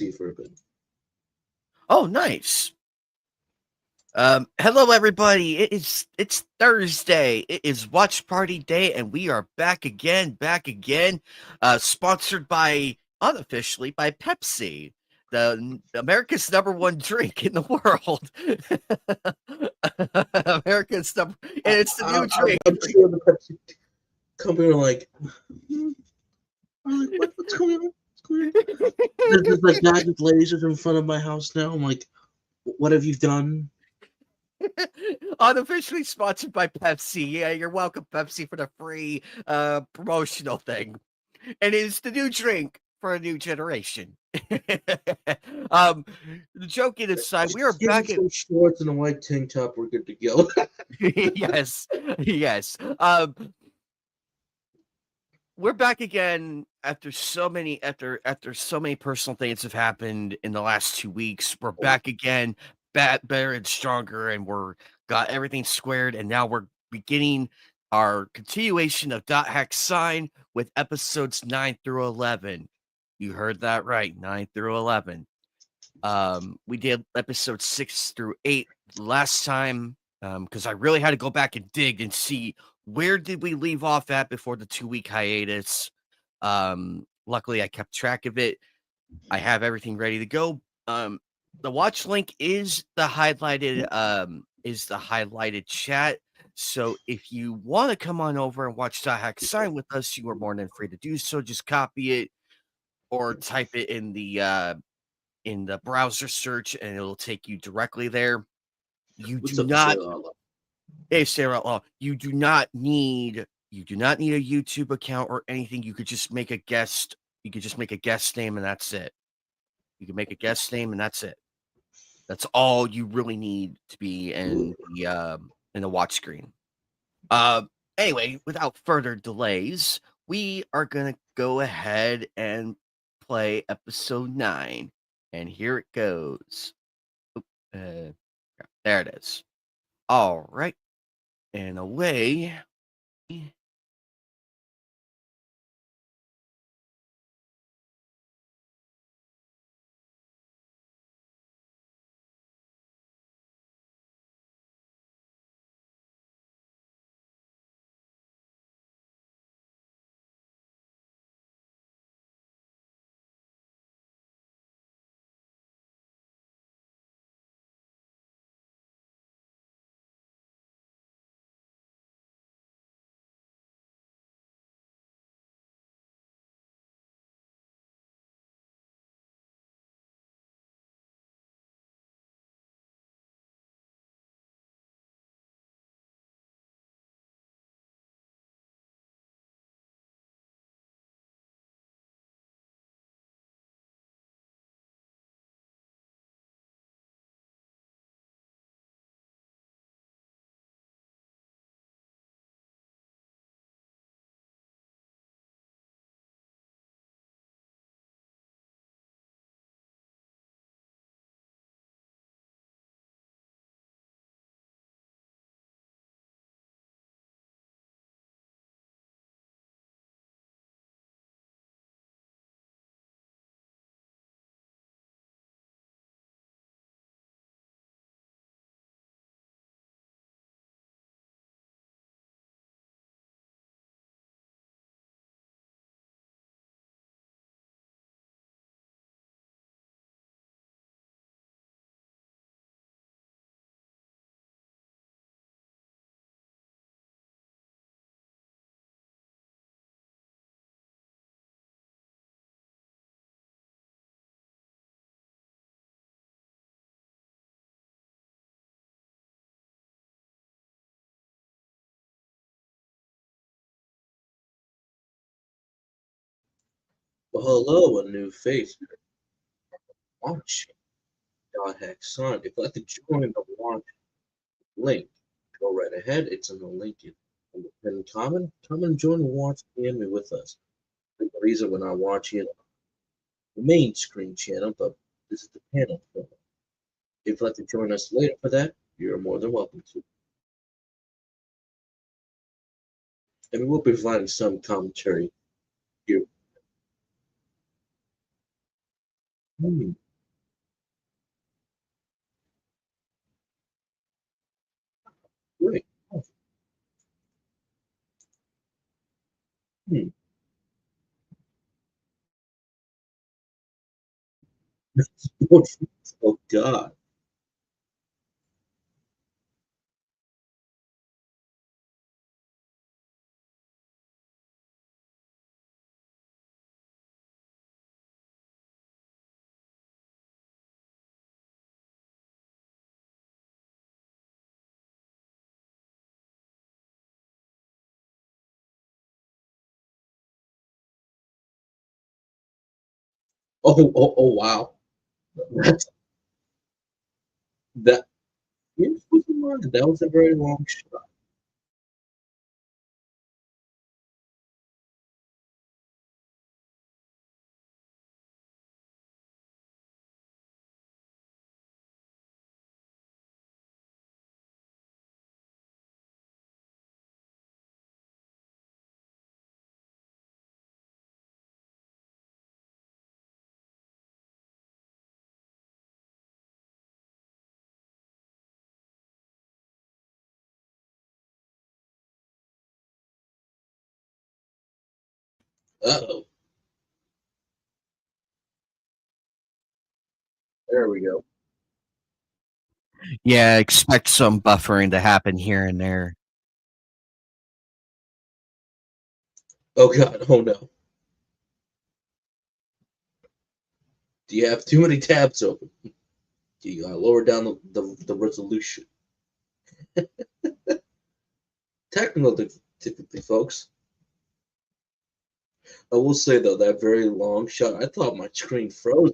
PC for a bit. Oh, nice. Hello everybody. It's Thursday. It is watch party day, and we are back again. Sponsored by unofficially by Pepsi, the America's #1 drink in the world. America's number, and it's the new drink. I'm sure the Pepsi company are like, what's going on? There's like magic lasers in front of my house now. I'm like, what have you done? Unofficially sponsored by Pepsi. Yeah, you're welcome, Pepsi, for the free promotional thing. And it's the new drink for a new generation. The joking aside, we are Give me back at some shorts and a white tank top. We're good to go. yes. We're back again after so many personal things have happened in the last 2 weeks. We're back again, better and stronger, and we're got everything squared. And now we're beginning our continuation of Dot Hack Sign with episodes 9 through 11. You heard that right, 9 through 11. We did episodes 6 through 8 last time because I really had to go back and dig and see where did we leave off at before the 2-week hiatus. Luckily, I kept track of it. I have everything ready to go. The watch link is the highlighted chat. So if you want to come on over and watch Dot Hack Sign with us, you are more than free to do so. Just copy it or type it in the browser search, and it'll take you directly there. You What's do up, not. Sarah? Hey, Sarah Outlaw, you do not need a YouTube account or anything. You could just make a guest. You could just make a guest name, and that's it. You can make a guest name, and that's it. That's all you really need to be in the watch screen. Anyway, without further delays, we are gonna go ahead and play episode 9, and here it goes. There it is. All right, and away. Well, hello, a new face. Watch Dot Hack Sign. If you'd like to join the watch link, go right ahead. It's in the link in the pinned comment. Come and join the watch family with us. The reason we're not watching the main screen channel, but this is the panel channel. If you'd like to join us later for that, you're more than welcome to. And we will be providing some commentary here. Hmm, great. Oh, hmm. Oh God. Wow. That's that. Here's what's in mind. That was a very long shot. Uh-oh. There we go. Yeah, expect some buffering to happen here and there. Oh God. Oh no. Do you have too many tabs open? You gotta lower down the resolution. Technical difficulty, folks. I will say though, that very long shot, I thought my screen froze.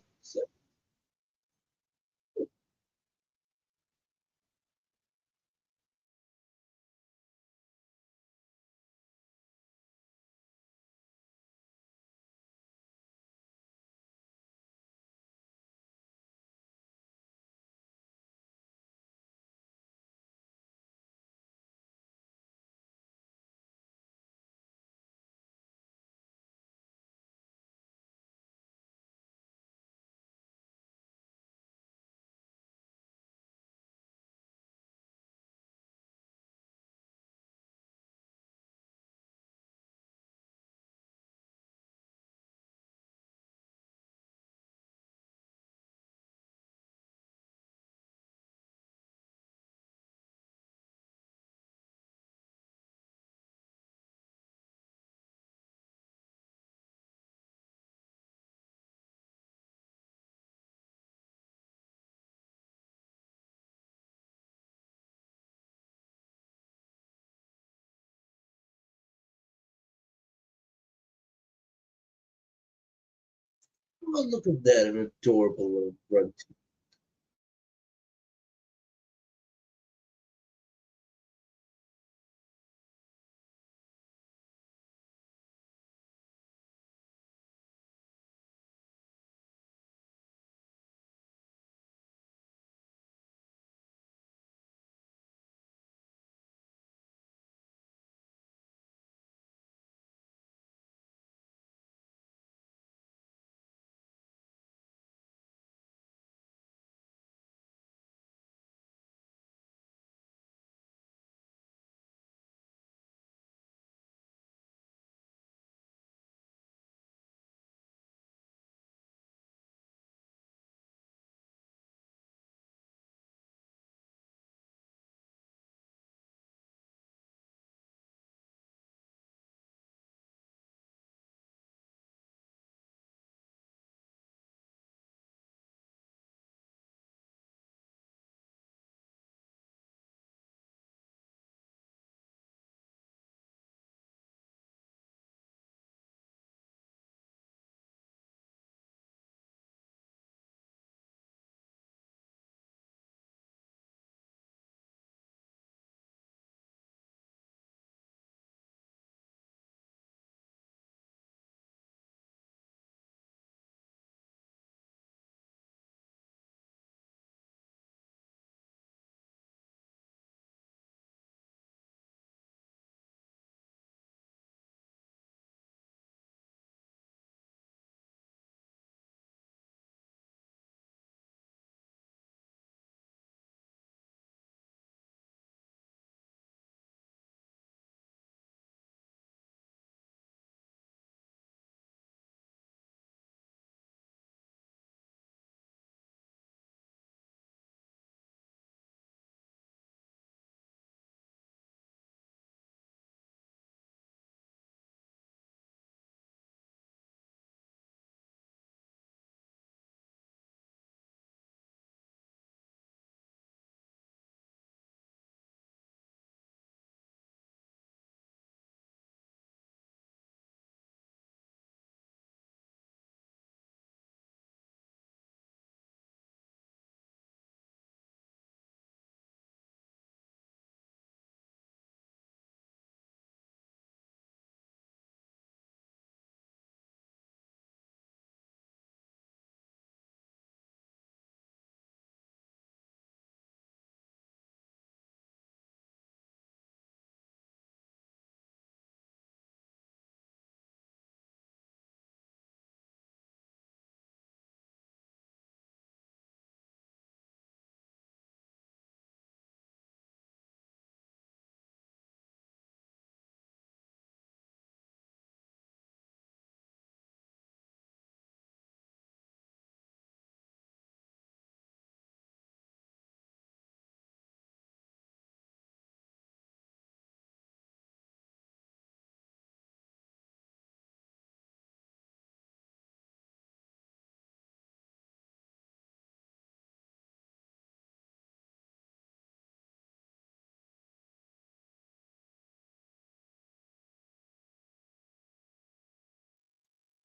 Oh, look at that, an adorable little grunt.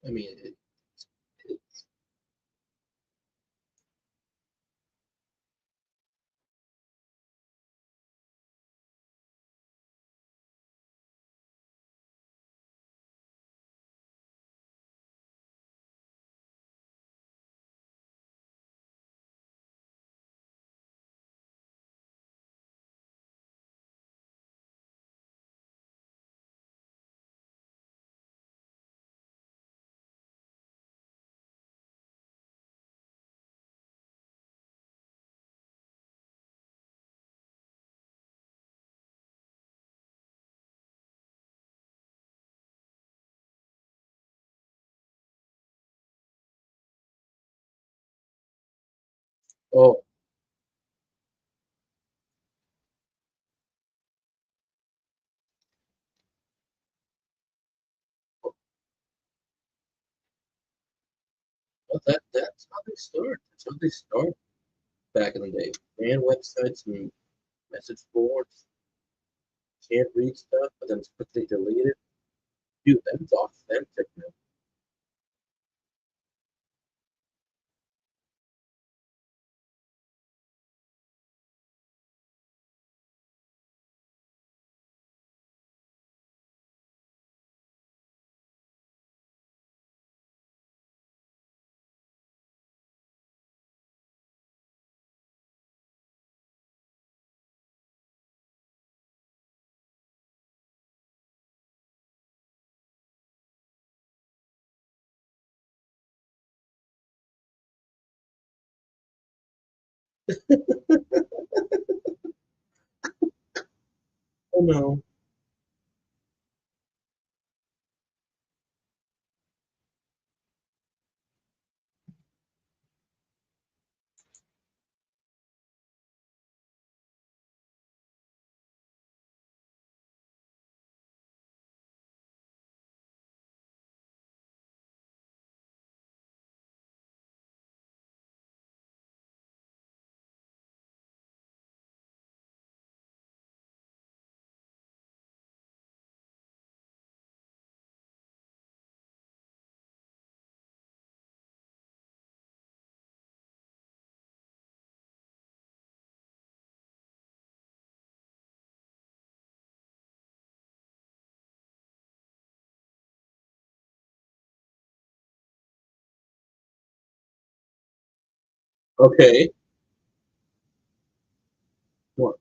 I mean, it oh, well, that's how they start. That's how they start back in the day. Fan websites and message boards can't read stuff, but then it's quickly deleted. Dude, that's authentic, man. Oh no. Okay. What?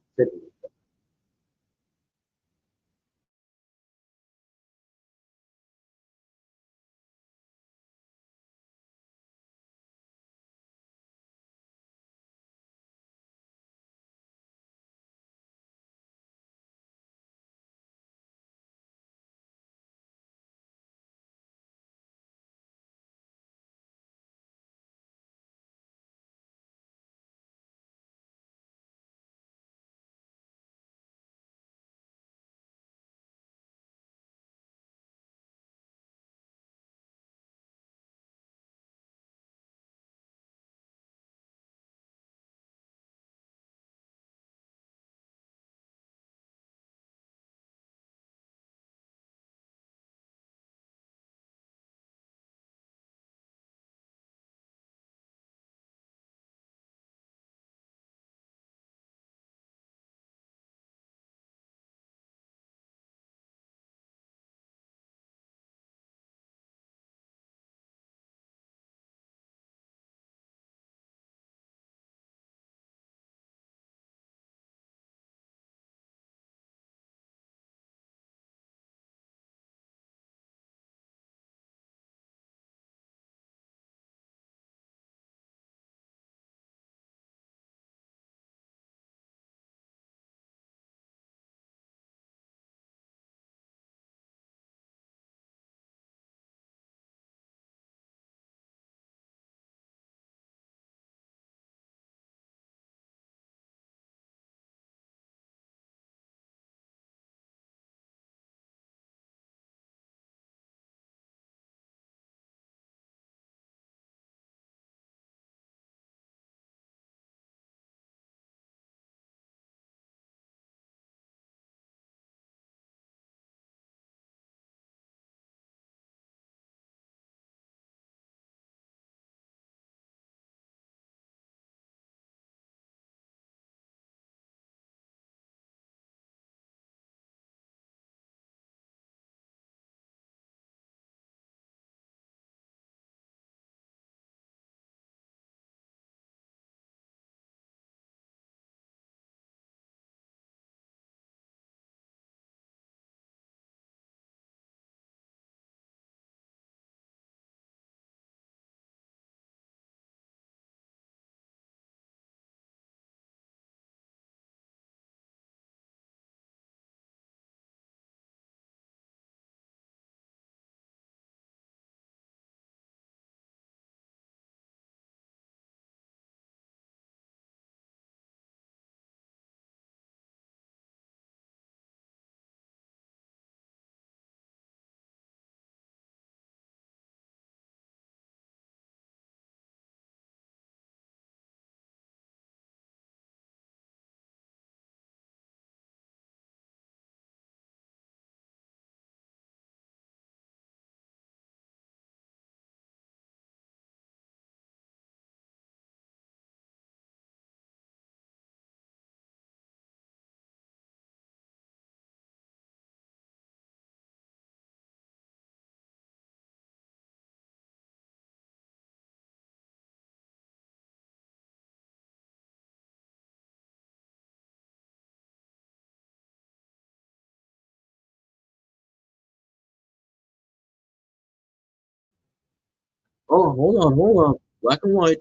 Oh, hold on. Black and white.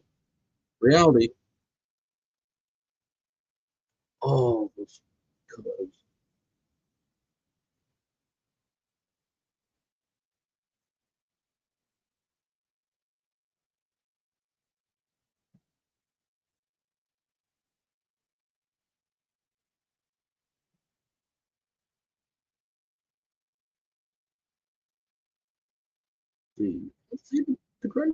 Reality. Oh, those colors. Let's see the great.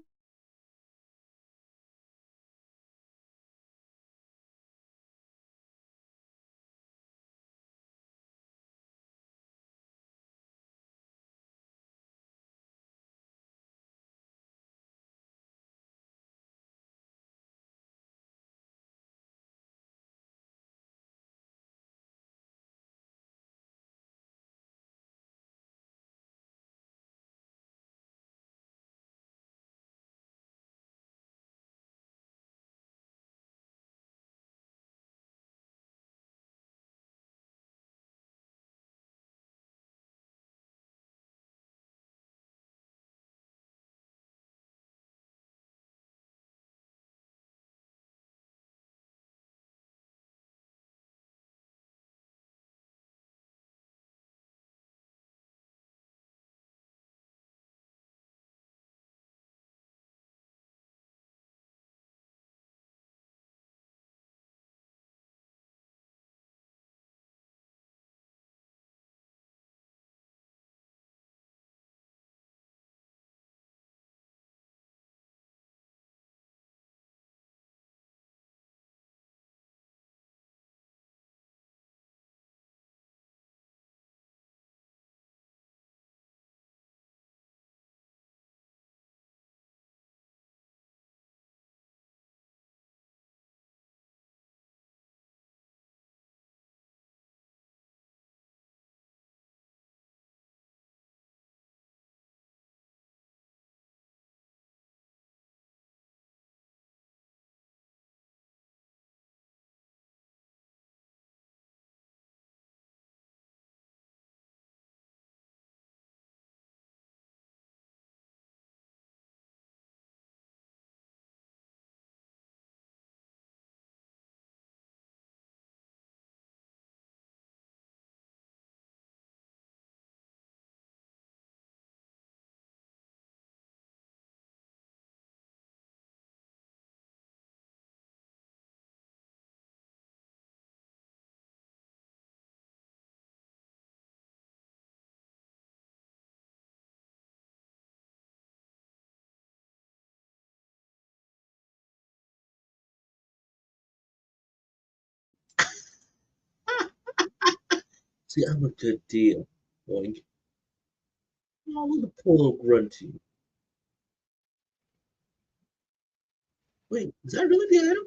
See, I'm a good deal. Like, oh, look at the poor little grunty. Wait, is that really the item?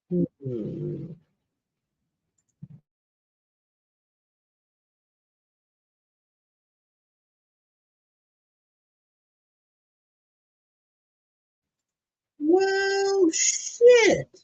Hmm. Hmm. Well, shit.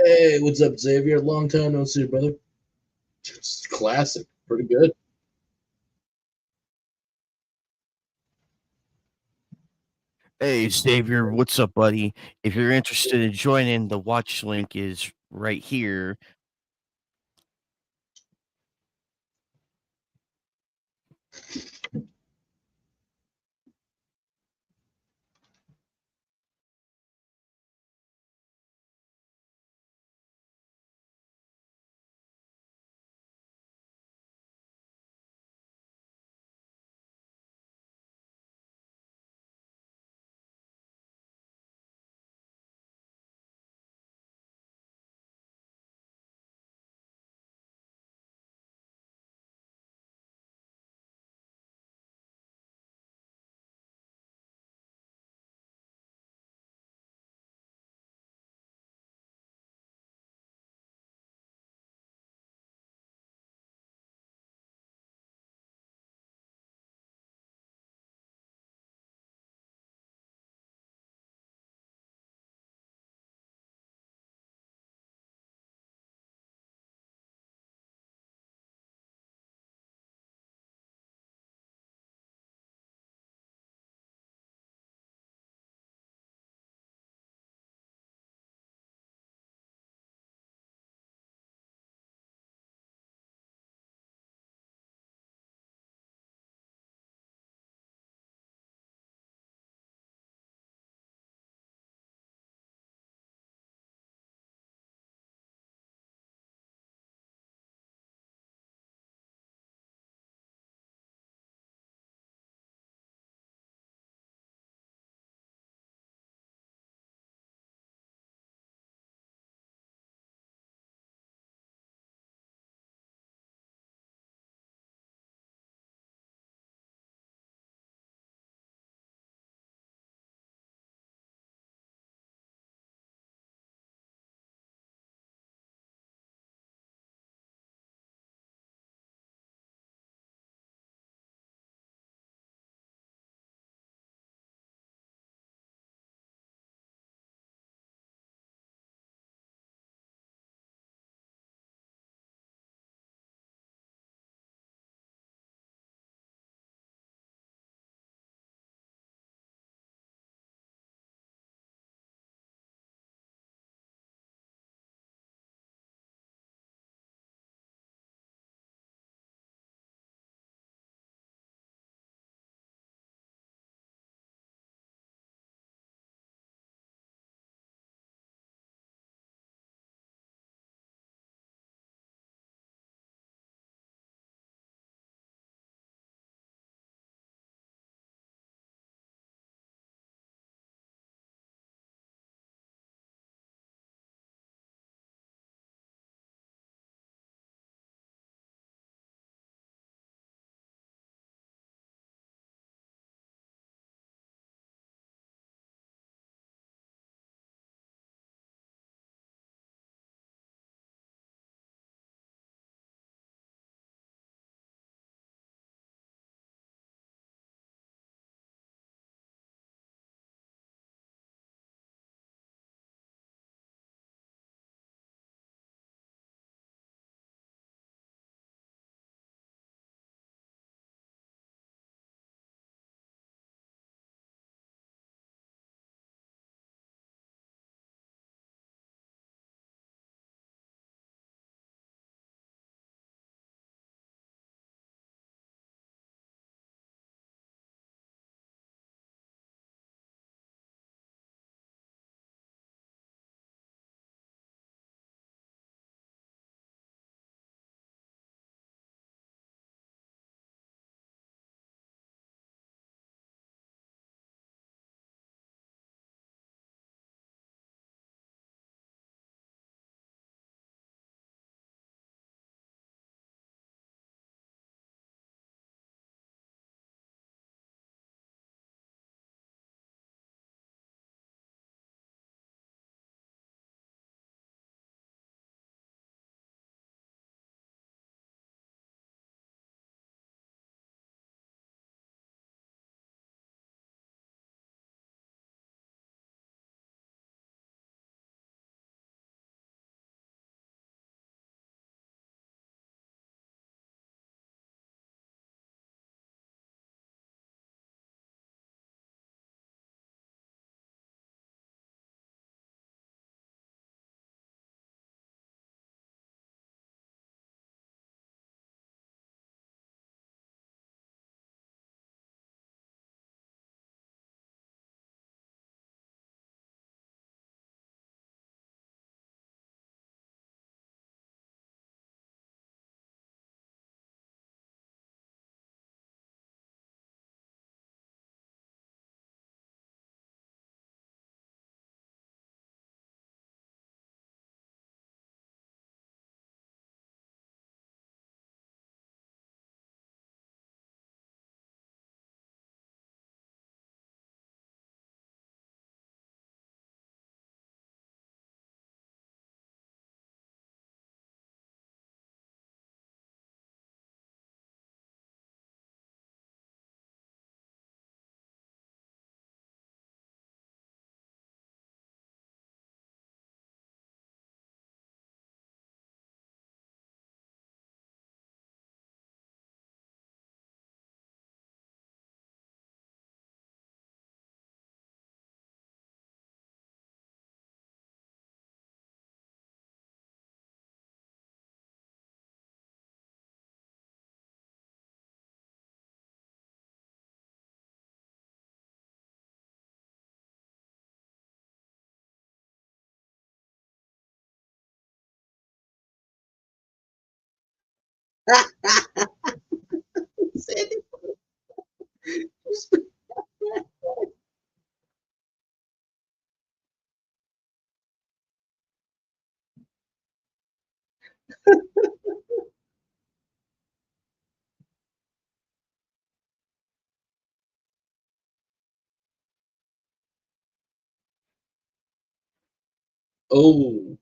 Hey, what's up, Xavier? Long time no see, brother. It's classic. Pretty good. Hey, Xavier, what's up, buddy? If you're interested in joining, the watch link is right here. Sandy. Oh,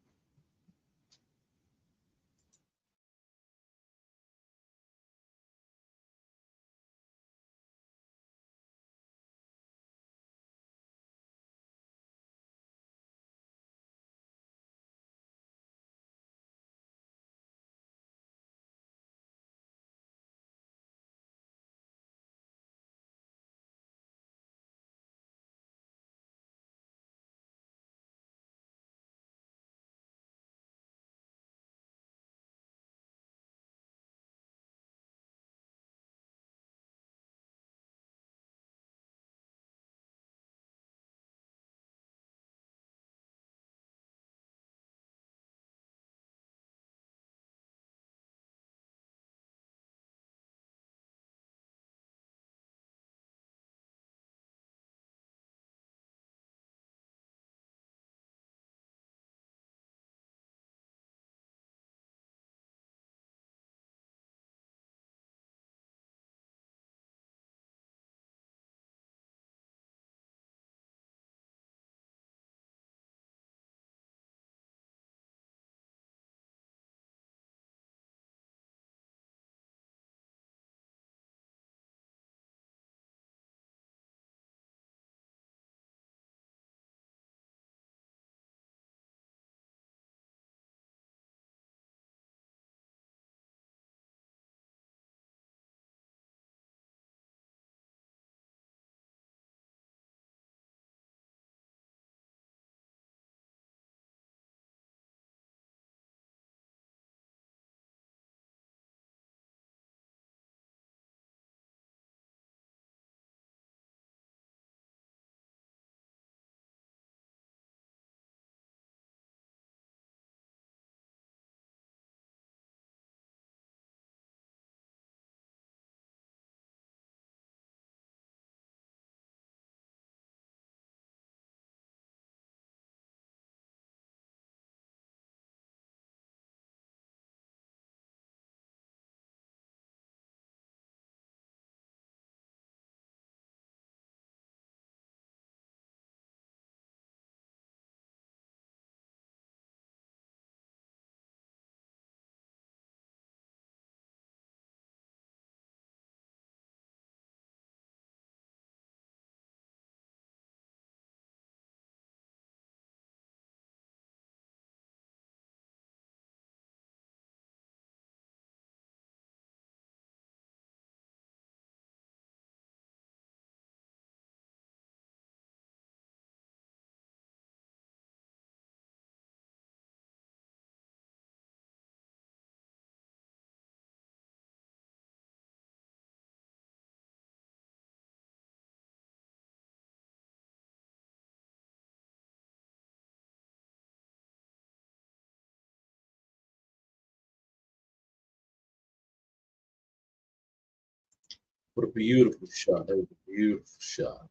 what a beautiful shot. That was a beautiful shot.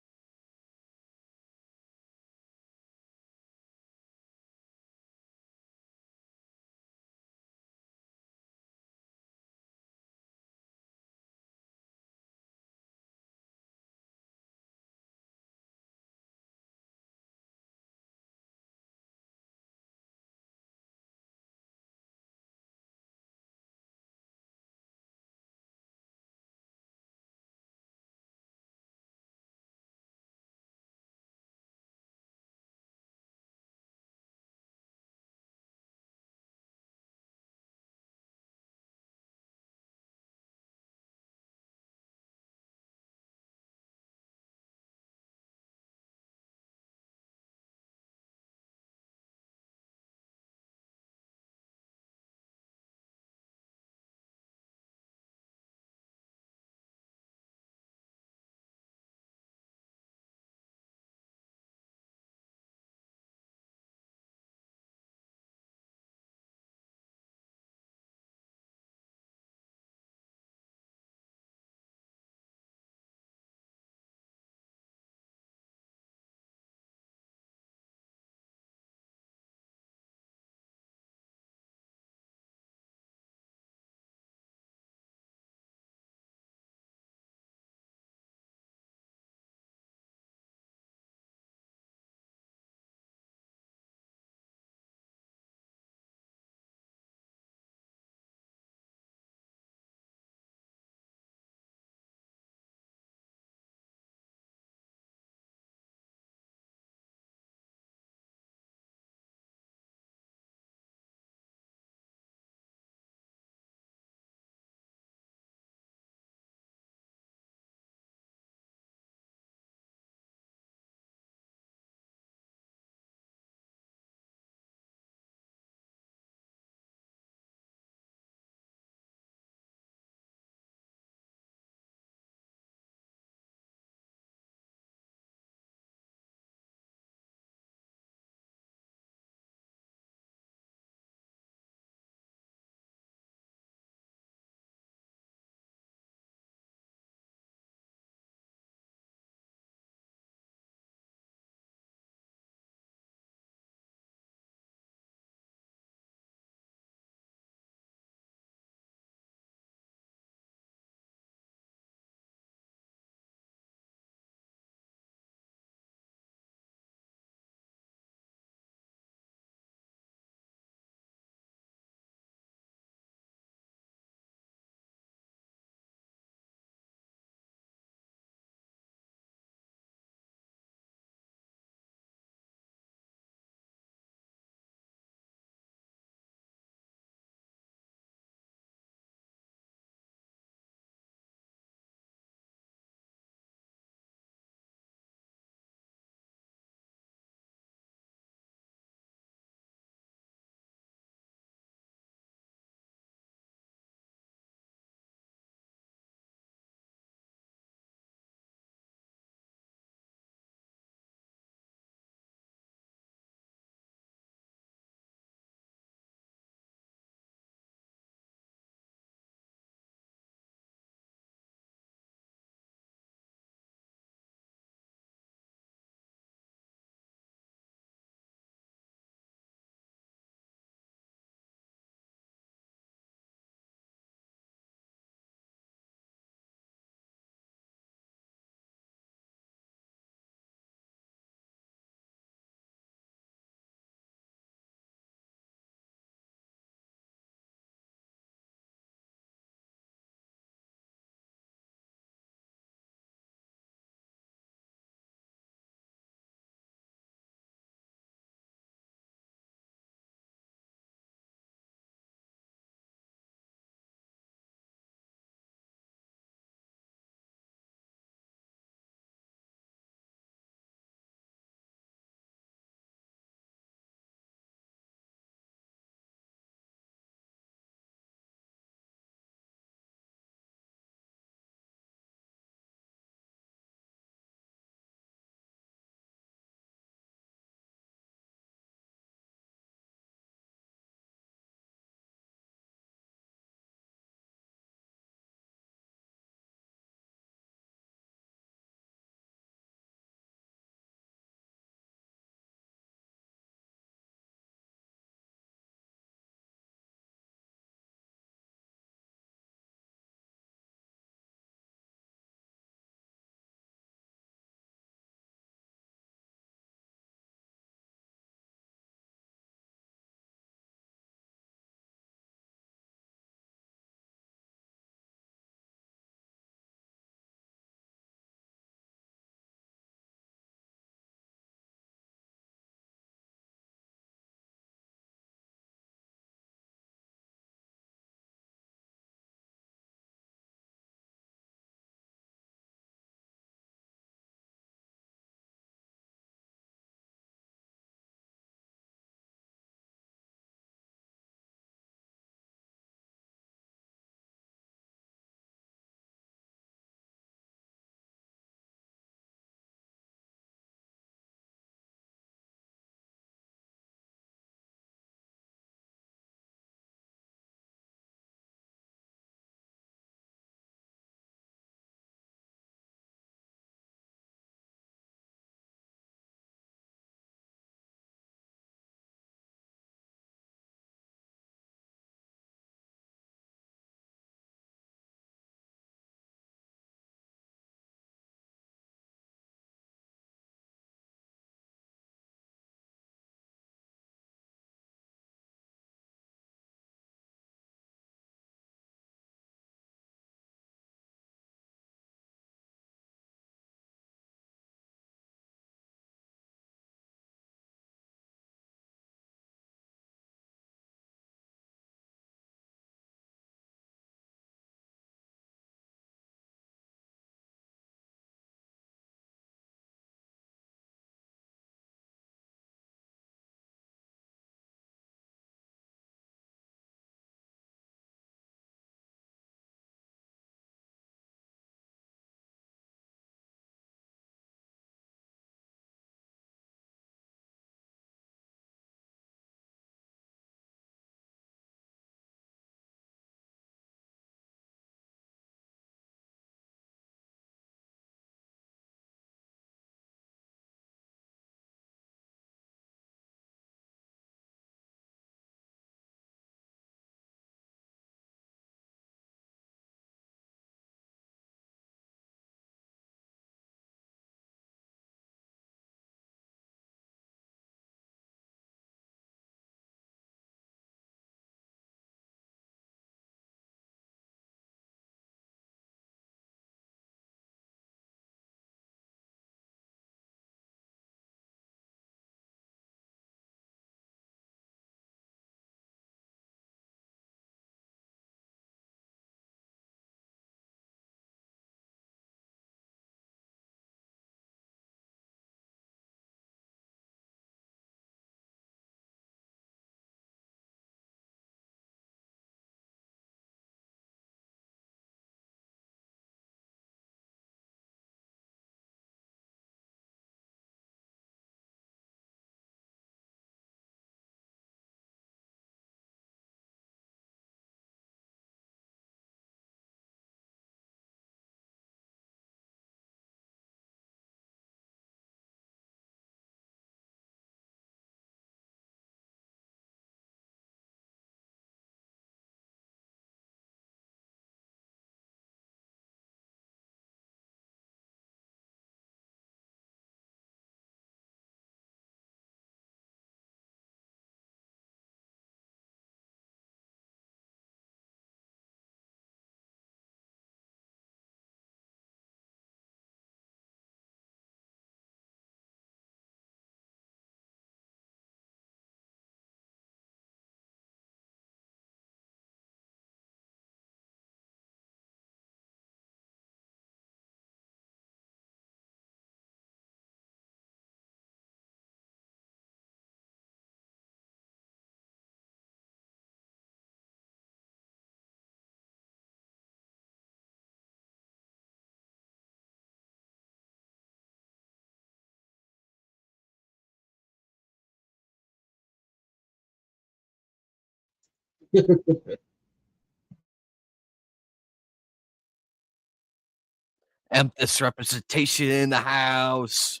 Empress representation in the house.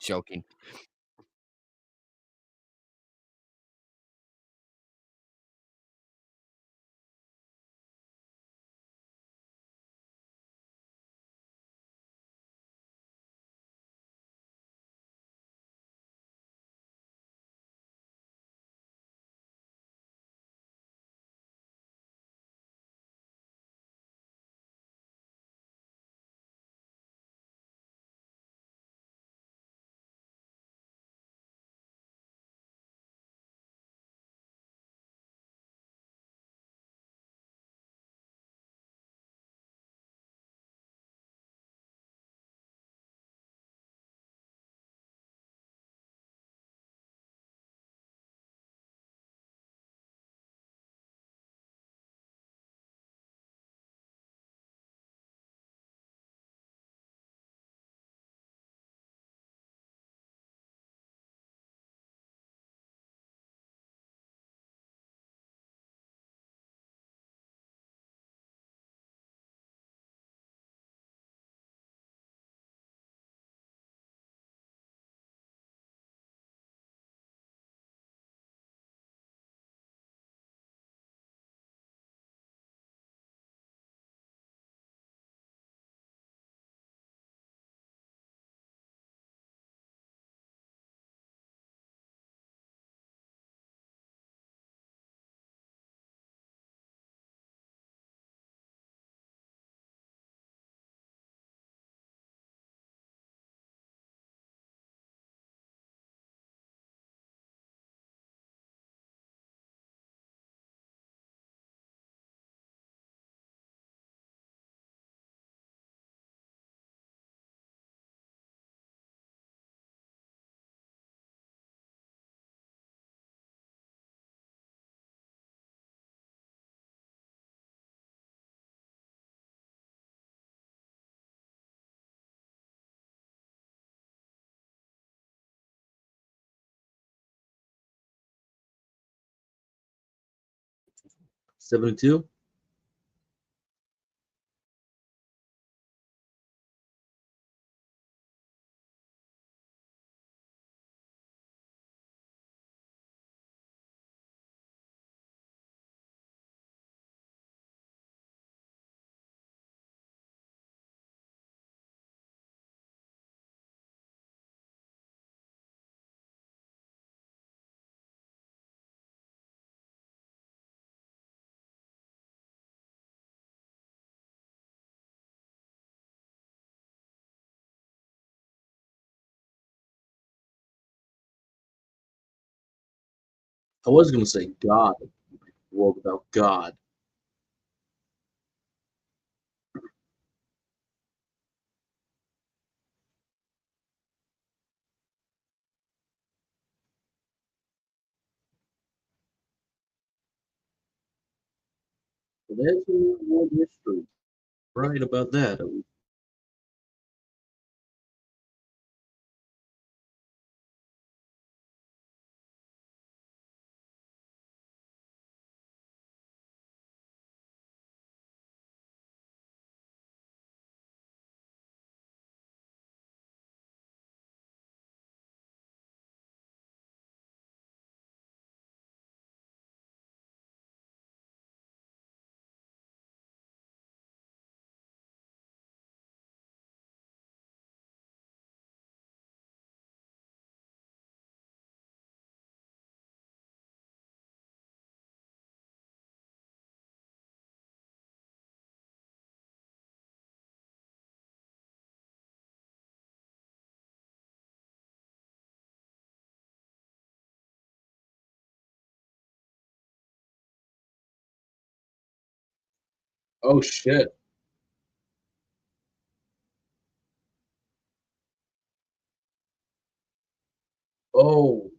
Joking. $72. I was gonna say God, world without God. But that's world history. Right about that. Oh shit. Oh,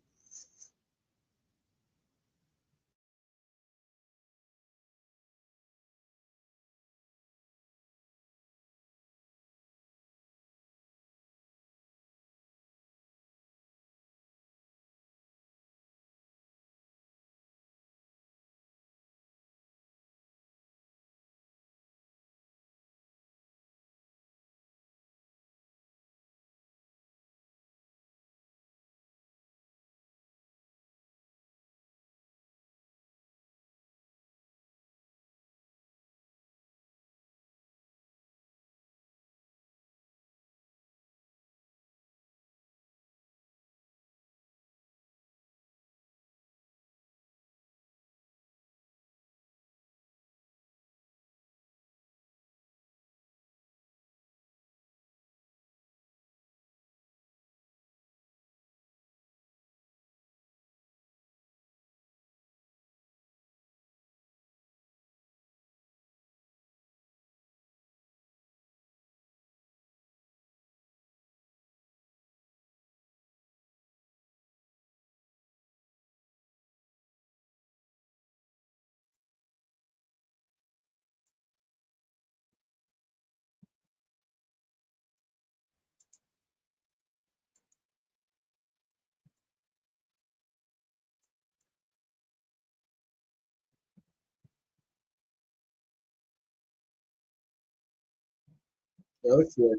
Oh shit.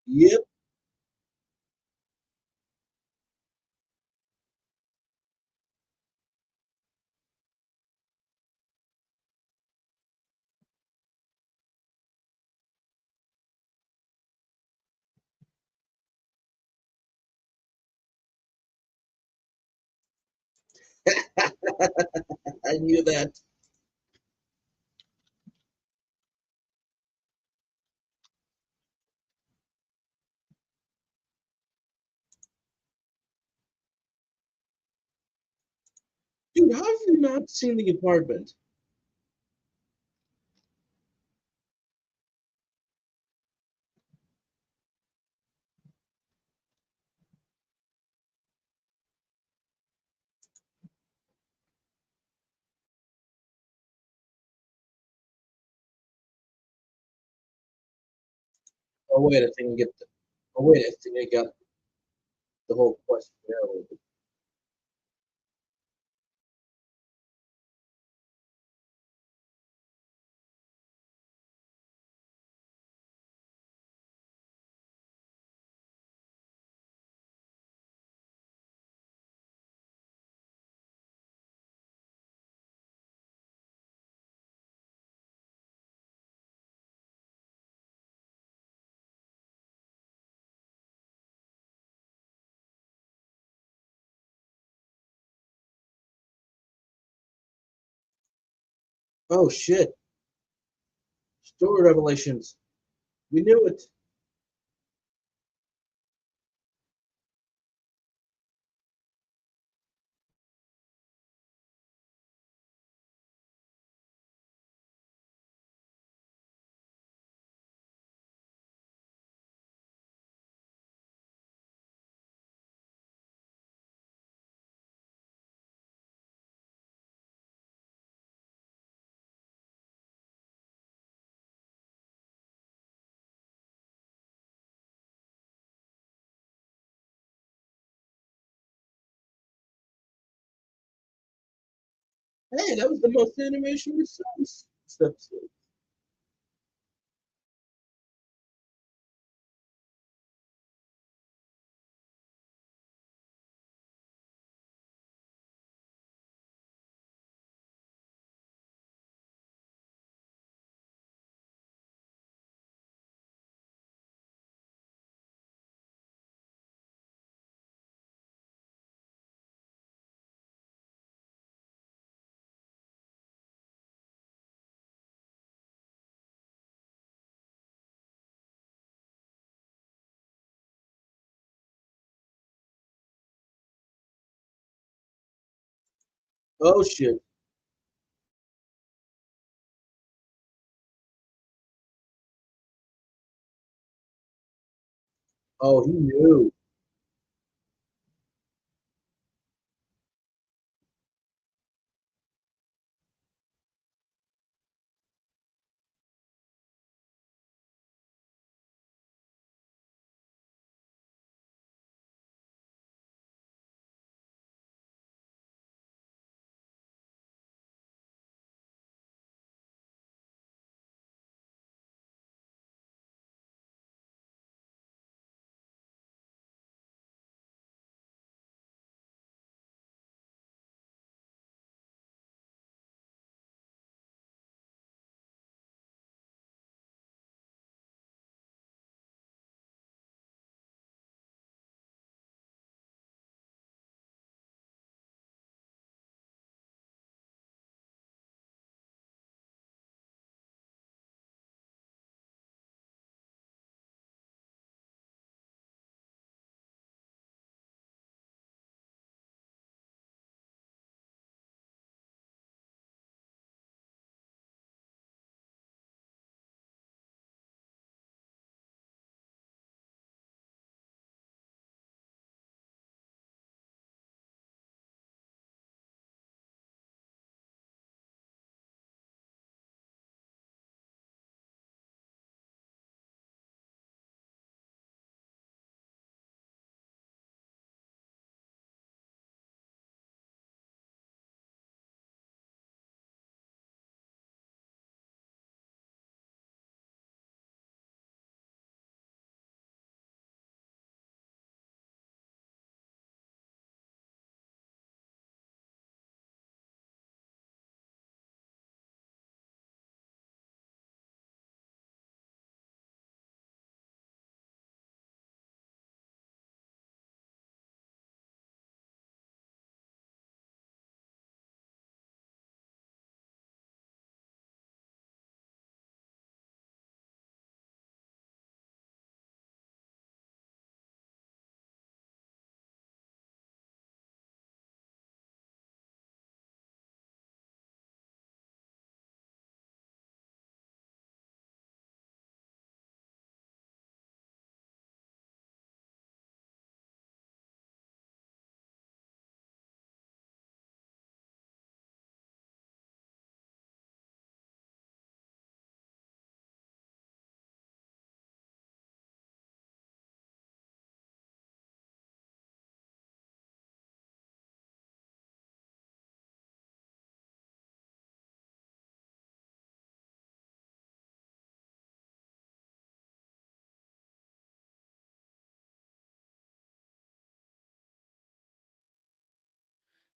Yep. I knew that. Dude, how have you not seen the apartment? Oh wait, I think I get the, oh wait, I think I got the whole question there. Oh shit. Story revelations. We knew it. Hey, that was the most animation we saw this episode. Oh shit. Oh, he knew.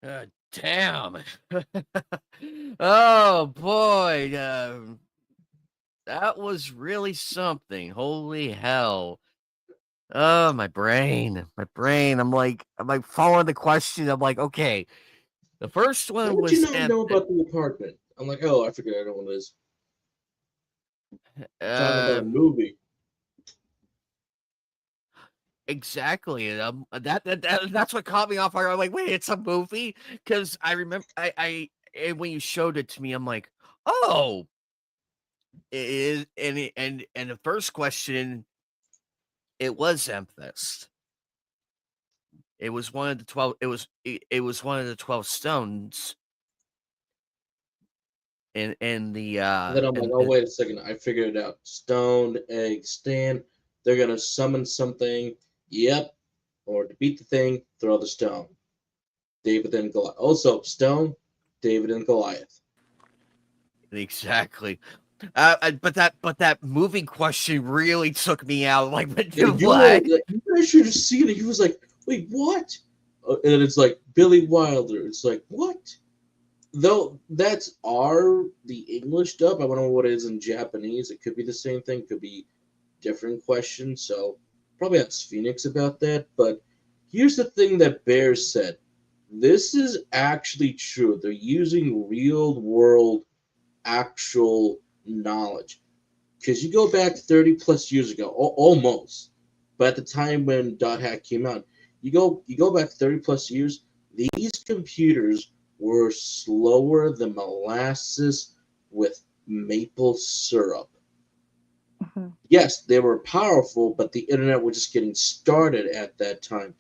Damn. Oh boy, that was really something. Holy hell. Oh, my brain. My brain. I'm like following the question. I'm like, okay. The first How one would you was not know about the apartment? I'm like, oh, I figured I know what it is. Talking about a um movie. exactly. And that's what caught me off guard. I'm like, wait, it's a movie? Because I remember I and when you showed it to me, I'm like, oh, it is and the first question, it was Amethyst. It was one of the 12 it was one of the 12 stones in the And then I'm like, oh, in wait a second. I figured it out. Stone, egg, stand. They're going to summon something. Yep. Or to beat the thing, throw the stone. David and Goliath. Also, stone, David and Goliath. exactly. But that movie question really took me out. Like, Yeah, you were what? like, you guys should have seen it. He was like, wait, what? And then it's like Billy Wilder. It's like, what? Though that's the English dub. I don't know what it is in Japanese. It could be the same thing, could be different question. So probably ask Phoenix about that. But here's the thing that Bear said. This is actually true. They're using real world actual knowledge. Because you go back 30 plus years ago, almost, but at the time when Dot Hack came out, you go back 30 plus years, these computers were slower than molasses with maple syrup. Mhm. Yes, they were powerful, but the internet was just getting started at that time.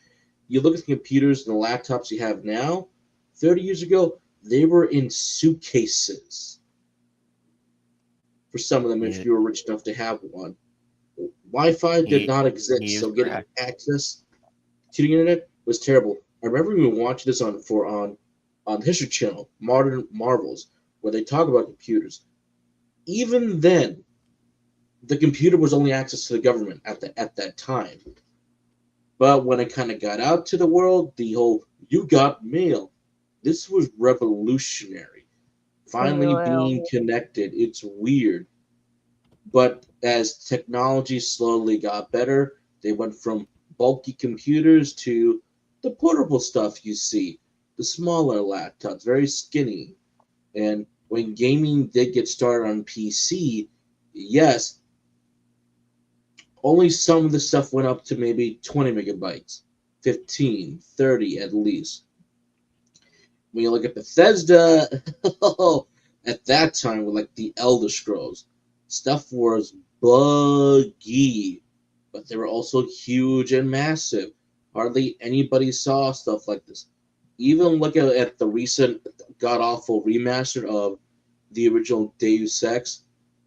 You look at the computers and the laptops you have now, 30 years ago, they were in suitcases for some of them if Yeah, you were rich enough to have one. Wi-Fi did he not exist, he is so getting correct. access to the internet was terrible. I remember even watching this on the History Channel, Modern Marvels, where they talk about computers. Even then, the computer was only access to the government at that time. But when it kind of got out to the world, the whole "you got mail," this was revolutionary. Finally AOL. being connected, it's weird. But as technology slowly got better, they went from bulky computers to the portable stuff you see, the smaller laptops, very skinny. And when gaming did get started on PC, yes, only some of the stuff went up to maybe 20 megabytes, 15, 30 at least. When you look at Bethesda, at that time with like the Elder Scrolls, stuff was buggy, but they were also huge and massive. Hardly anybody saw stuff like this. Even look at the recent god awful remaster of the original Deus Ex,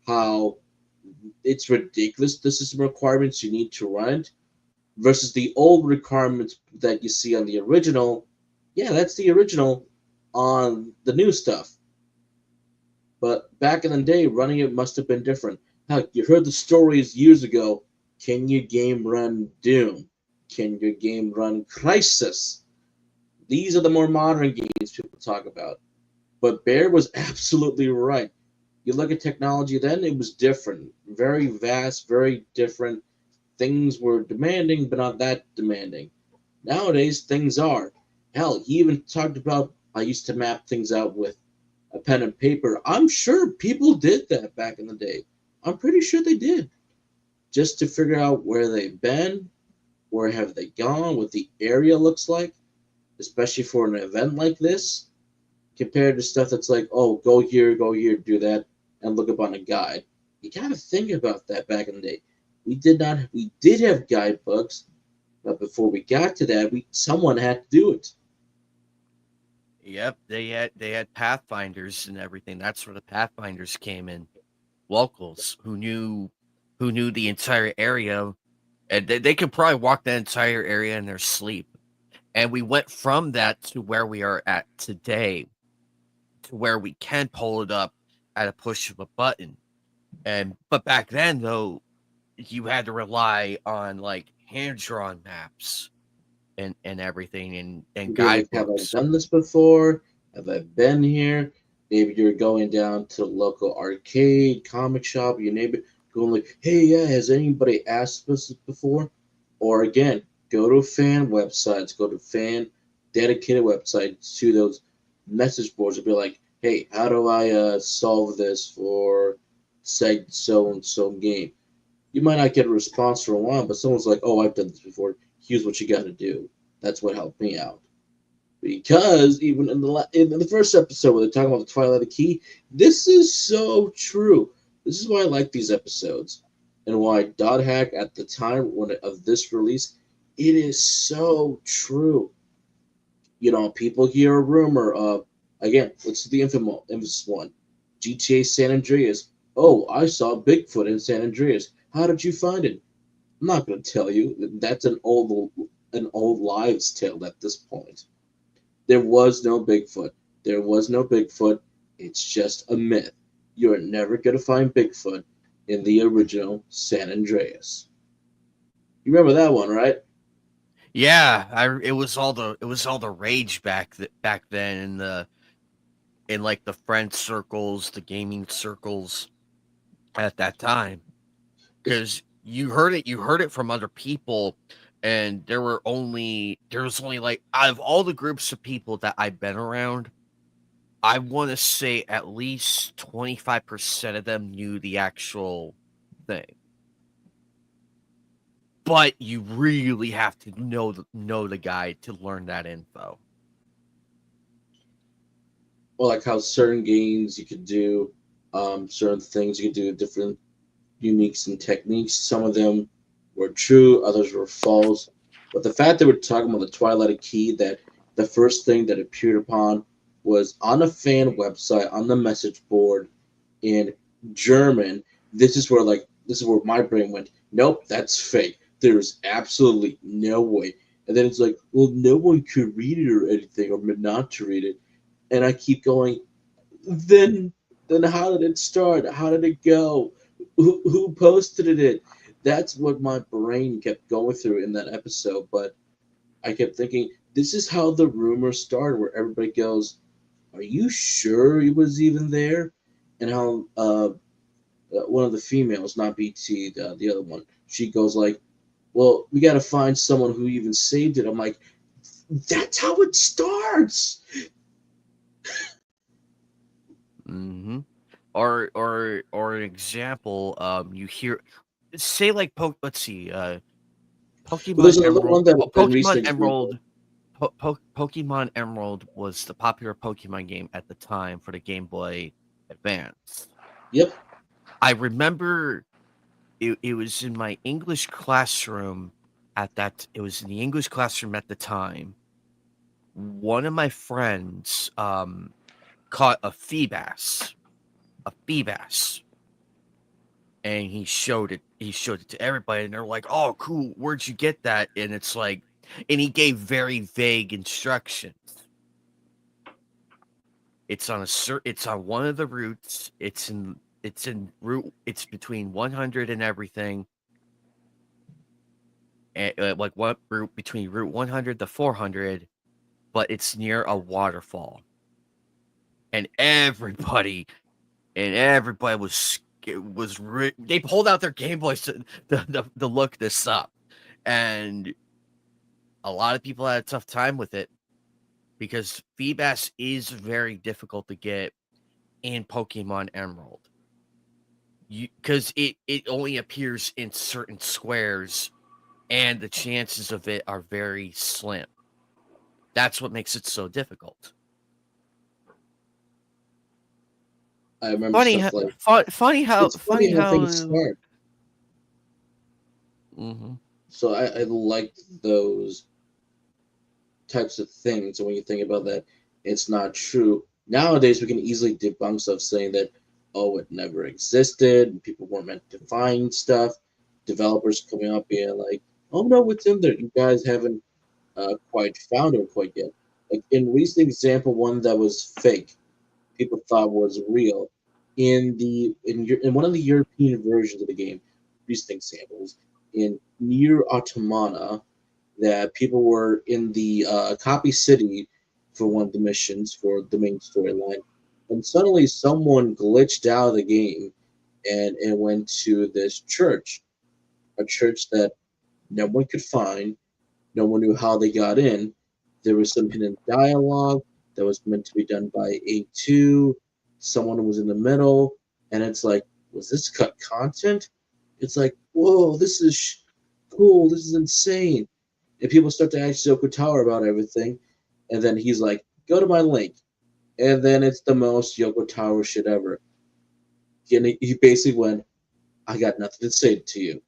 how it's ridiculous the system requirements you need to run it versus the old requirements that you see on the original. Yeah, that's the original on the new stuff. But back in the day, running it must have been different. Heck, you heard the stories years ago. Can your game run Doom? Can your game run Crisis? These are the more modern games people talk about. But Bear was absolutely right. You look at technology then, it was different. Very vast, very different. Things were demanding, but not that demanding. Nowadays, things are. Hell, he even talked about I used to map things out with a pen and paper. I'm sure people did that back in the day. I'm pretty sure they did. Just to figure out where they've been, where have they gone, what the area looks like, especially for an event like this, compared to stuff that's like, oh, go here, do that, and look up on a guide. You gotta think about that back in the day. We did have guidebooks, but before we got to that, we someone had to do it. Yep, they had pathfinders and everything. That's where the pathfinders came in. Locals who knew the entire area, and they could probably walk that entire area in their sleep. And we went from that to where we are at today, to where we can pull it up at a push of a button. And but back then though, you had to rely on like hand drawn maps and everything and Be like, have I guidebooks. done this before? Have I been here? Maybe you're going down to the local arcade, comic shop, your neighbor, going like, hey, yeah, has anybody asked this before? Or again, go to fan websites, go to fan dedicated websites to those message boards and be like, hey, how do I solve this for say so and so game? You might not get a response for a while, but someone's like, oh, I've done this before. Here's what you got to do. That's what helped me out. Because even in the first episode where they're talking about the Twilight of the Key, this is so true. This is why I like these episodes, and why Dot Hack at the time of this release, it is so true. People hear a rumor of, again, let's do the infamous one, GTA San Andreas. Oh, I saw Bigfoot in San Andreas. How did you find it? I'm not going to tell you. That's an old lives tale at this point. There was no Bigfoot. There was no Bigfoot. It's just a myth. You're never going to find Bigfoot in the original San Andreas. You remember that one, right? Yeah, it was all the rage back then in like the friend circles, the gaming circles at that time. It's, Because you heard it from other people, and there was only like out of all the groups of people that I've been around, I want to say at least 25% of them knew the actual thing. But you really have to know the guy to learn that info. well, like how certain games you could do, certain things you could do, different uniques and techniques. Some of them were true, others were false. But the fact that we're talking about the Twilight Key, that the first thing that appeared upon was on a fan website on the message board in German. This is where my brain went. Nope, that's fake. There's absolutely no way. And then it's like, well, no one could read it or anything, or not to read it. And I keep going. Then, then how did it start? How did it go? Who posted it? That's what my brain kept going through in that episode. But I kept thinking, this is how the rumor started, where everybody goes, "Are you sure he was even there?" And how one of the females, not BT, the other one, she goes like, "Well, we got to find someone who even saved it." I'm like, that's how it starts. Hmm. Or an example, you hear say like let's see, Well, Pokemon there's another Emerald, one that a Pokemon recent example. Emerald, Pokemon Emerald was the popular Pokemon game at the time for the Game Boy Advance. Yep. I remember it was in my English classroom it was in the English classroom at the time. One of my friends caught a Feebas, and he showed it to everybody, and they're like, "Oh, cool, where'd you get that?" And it's like, and he gave very vague instructions. It's on one of the routes. It's between 100 and everything, like what route between route 100 to 400, but it's near a waterfall. And everybody they pulled out their Game Boys to look this up, and a lot of people had a tough time with it because Feebas is very difficult to get in Pokemon Emerald. Because it only appears in certain squares, and the chances of it are very slim. That's what makes it so difficult. I remember Funny stuff how like funny it's funny how how things start. mhm. So I like those types of things. And when you think about that, it's not true. Nowadays, we can easily debunk stuff saying that, oh, it never existed, and people weren't meant to find stuff. Developers coming up being like, oh, no, it's in there. You guys haven't quite found it quite yet. Like in recent example, one that was fake, people thought was real. In one of the European versions of the game, recent examples, in Near Automata, that people were in the copy city for one of the missions for the main storyline, and suddenly someone glitched out of the game and it went to this church, a church that no one could find. No one knew how they got in. There was some hidden dialogue that was meant to be done by A2. Someone was in the middle, and it's like, was this cut content? It's like, whoa, this is cool. This is insane. And people start to ask Yoko Tower about everything, and then he's like, go to my link. And then it's the most Yoko Tower shit ever. And he basically went, I got nothing to say to you.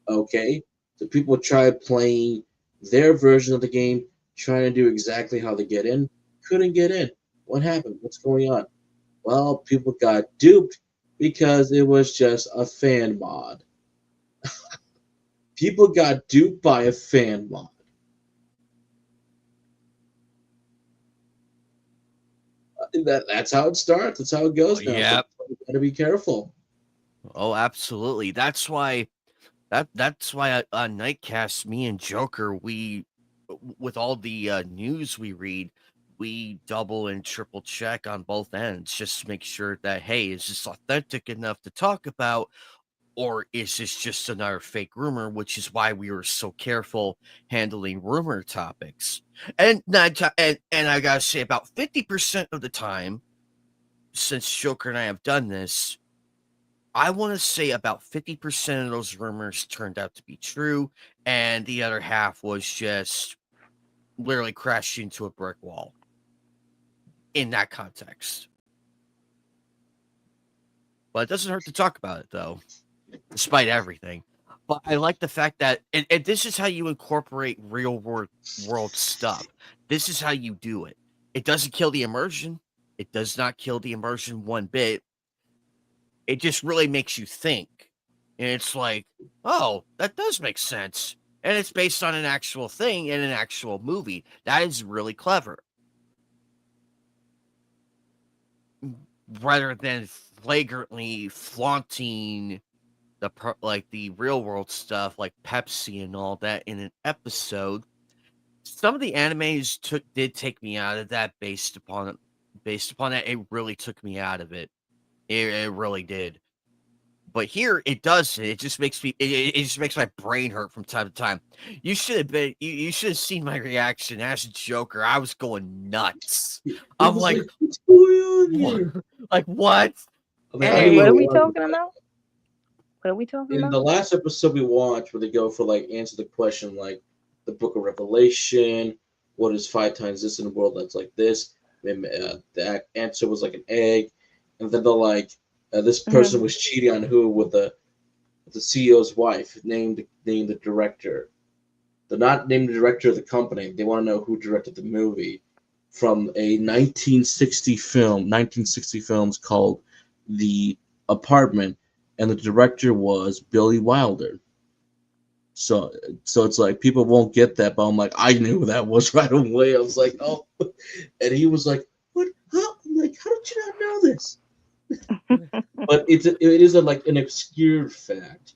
Okay? So people tried playing their version of the game, trying to do exactly how they get in, couldn't get in. What happened? What's going on? Well, people got duped because it was just a fan mod. People got duped by a fan mod. That's how it starts. That's how it goes now. So Yeah. you gotta be careful. Oh, absolutely. That's why on Nightcast, me and Joker, we with all the news we read, we double and triple check on both ends just to make sure that, hey, is this authentic enough to talk about, or is this just another fake rumor? Which is why we were so careful handling rumor topics. And and I gotta say, about 50% of the time, since Joker and I have done this, I want to say about 50% of those rumors turned out to be true, and the other half was just literally crashed into a brick wall in that context. But it doesn't hurt to talk about it, though, despite everything. But I like the fact that, and this is how you incorporate real world stuff. This is how you do it. It doesn't kill the immersion. It does not kill the immersion one bit. It just really makes you think. And it's like, oh, that does make sense. And it's based on an actual thing in an actual movie. That is really clever. Rather than flagrantly flaunting the real world stuff like Pepsi and all that in an episode. Some of the animes did take me out of that based upon that. It really took me out of it. It really did. But here it doesn't. It just makes me. It just makes my brain hurt from time to time. You should have been. You should have seen my reaction as a Joker. I was going nuts. It I'm was like, like, what's going on here? like what? I mean, I Wait, knew what what are it we was. talking about? What are we talking In about? the last episode we watched, where they go for like answer the question like the Book of Revelation, what is 5 times this in a world that's like this? And, the answer was like an egg, and then they're like, this person Mhm. was cheating on who with the CEO's wife. Named the director. They're not named the director of the company. They want to know who directed the movie from a 1960 films called The Apartment, and the director was Billy Wilder. So so it's like people won't get that, but I'm like, I knew who that was right away. I was like, oh, and he was like, what? How? I'm like, how did you not know this? But it is like an obscure fact.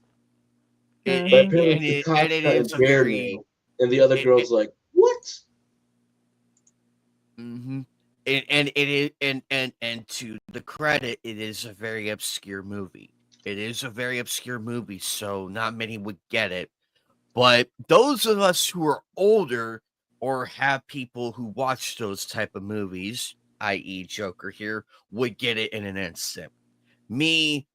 But Mhm. apparently And it Tsukasa is and a Bear very knew, and the other it girl's like, what? mm-hmm. And it is and to the credit, it is a very obscure movie. It is a very obscure movie, so not many would get it. But those of us who are older or have people who watch those type of movies, i.e., Joker here, would get it in an instant. Me,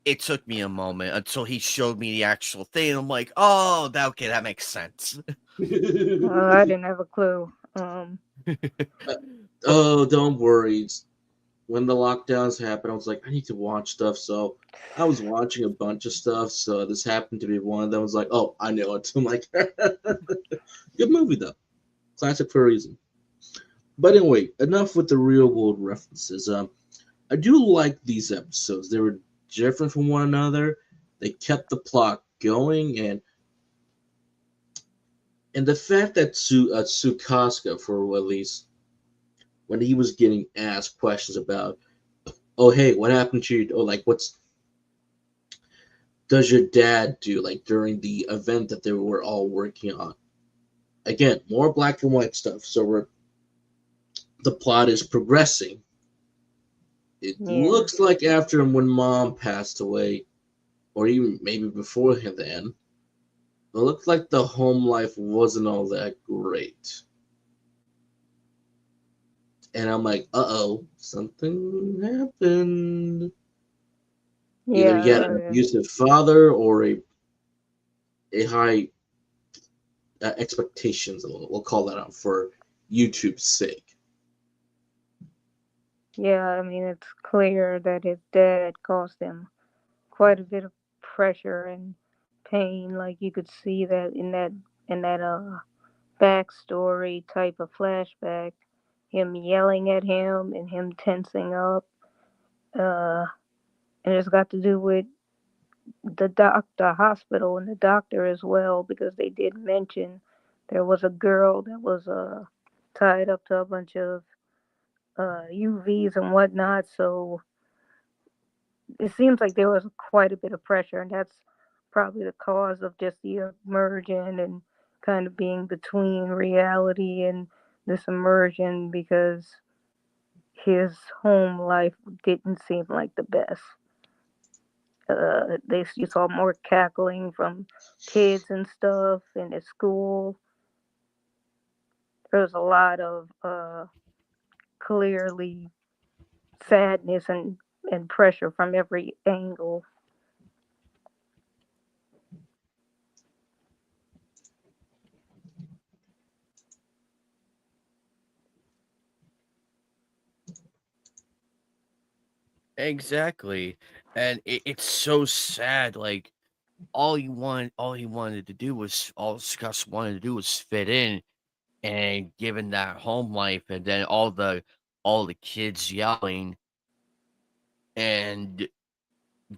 it took me a moment until he showed me the actual thing. And I'm like, oh, okay, that makes sense. I didn't have a clue. Oh, don't worry. When the lockdowns happened, I was like, I need to watch stuff. So I was watching a bunch of stuff. So this happened to be one of them. I was like, oh, I know it. I'm like, good movie though, classic for a reason. But anyway, enough with the real world references. I do like these episodes. They were different from one another. They kept the plot going, and the fact that Tsukasa, for at least when he was getting asked questions about, oh hey, what happened to you? Or like, what's does your dad do? Like during the event that they were all working on, again, more black and white stuff. So the plot is progressing. It Yeah. looks like after when mom passed away, or even maybe before then, it looked like the home life wasn't all that great. And I'm like, uh-oh, something happened. Either he had an Yeah. abusive father or a high expectations. We'll call that out for YouTube's sake. Yeah. I mean, it's clear that his dad caused him quite a bit of pressure and pain. Like you could see that in that backstory type of flashback, him yelling at him and him tensing up. Uh, and it's got to do with the hospital, and the doctor as well, because they did mention there was a girl that was tied up to a bunch of UVs and whatnot. So it seems like there was quite a bit of pressure, and that's probably the cause of just the immersion and kind of being between reality and this immersion, because his home life didn't seem like the best. You saw more cackling from kids and stuff in his school. There was a lot of clearly sadness and pressure from every angle. Exactly. And it's so sad. Like all he wanted to do was all Scott wanted to do was fit in, and given that home life and then all the kids yelling, and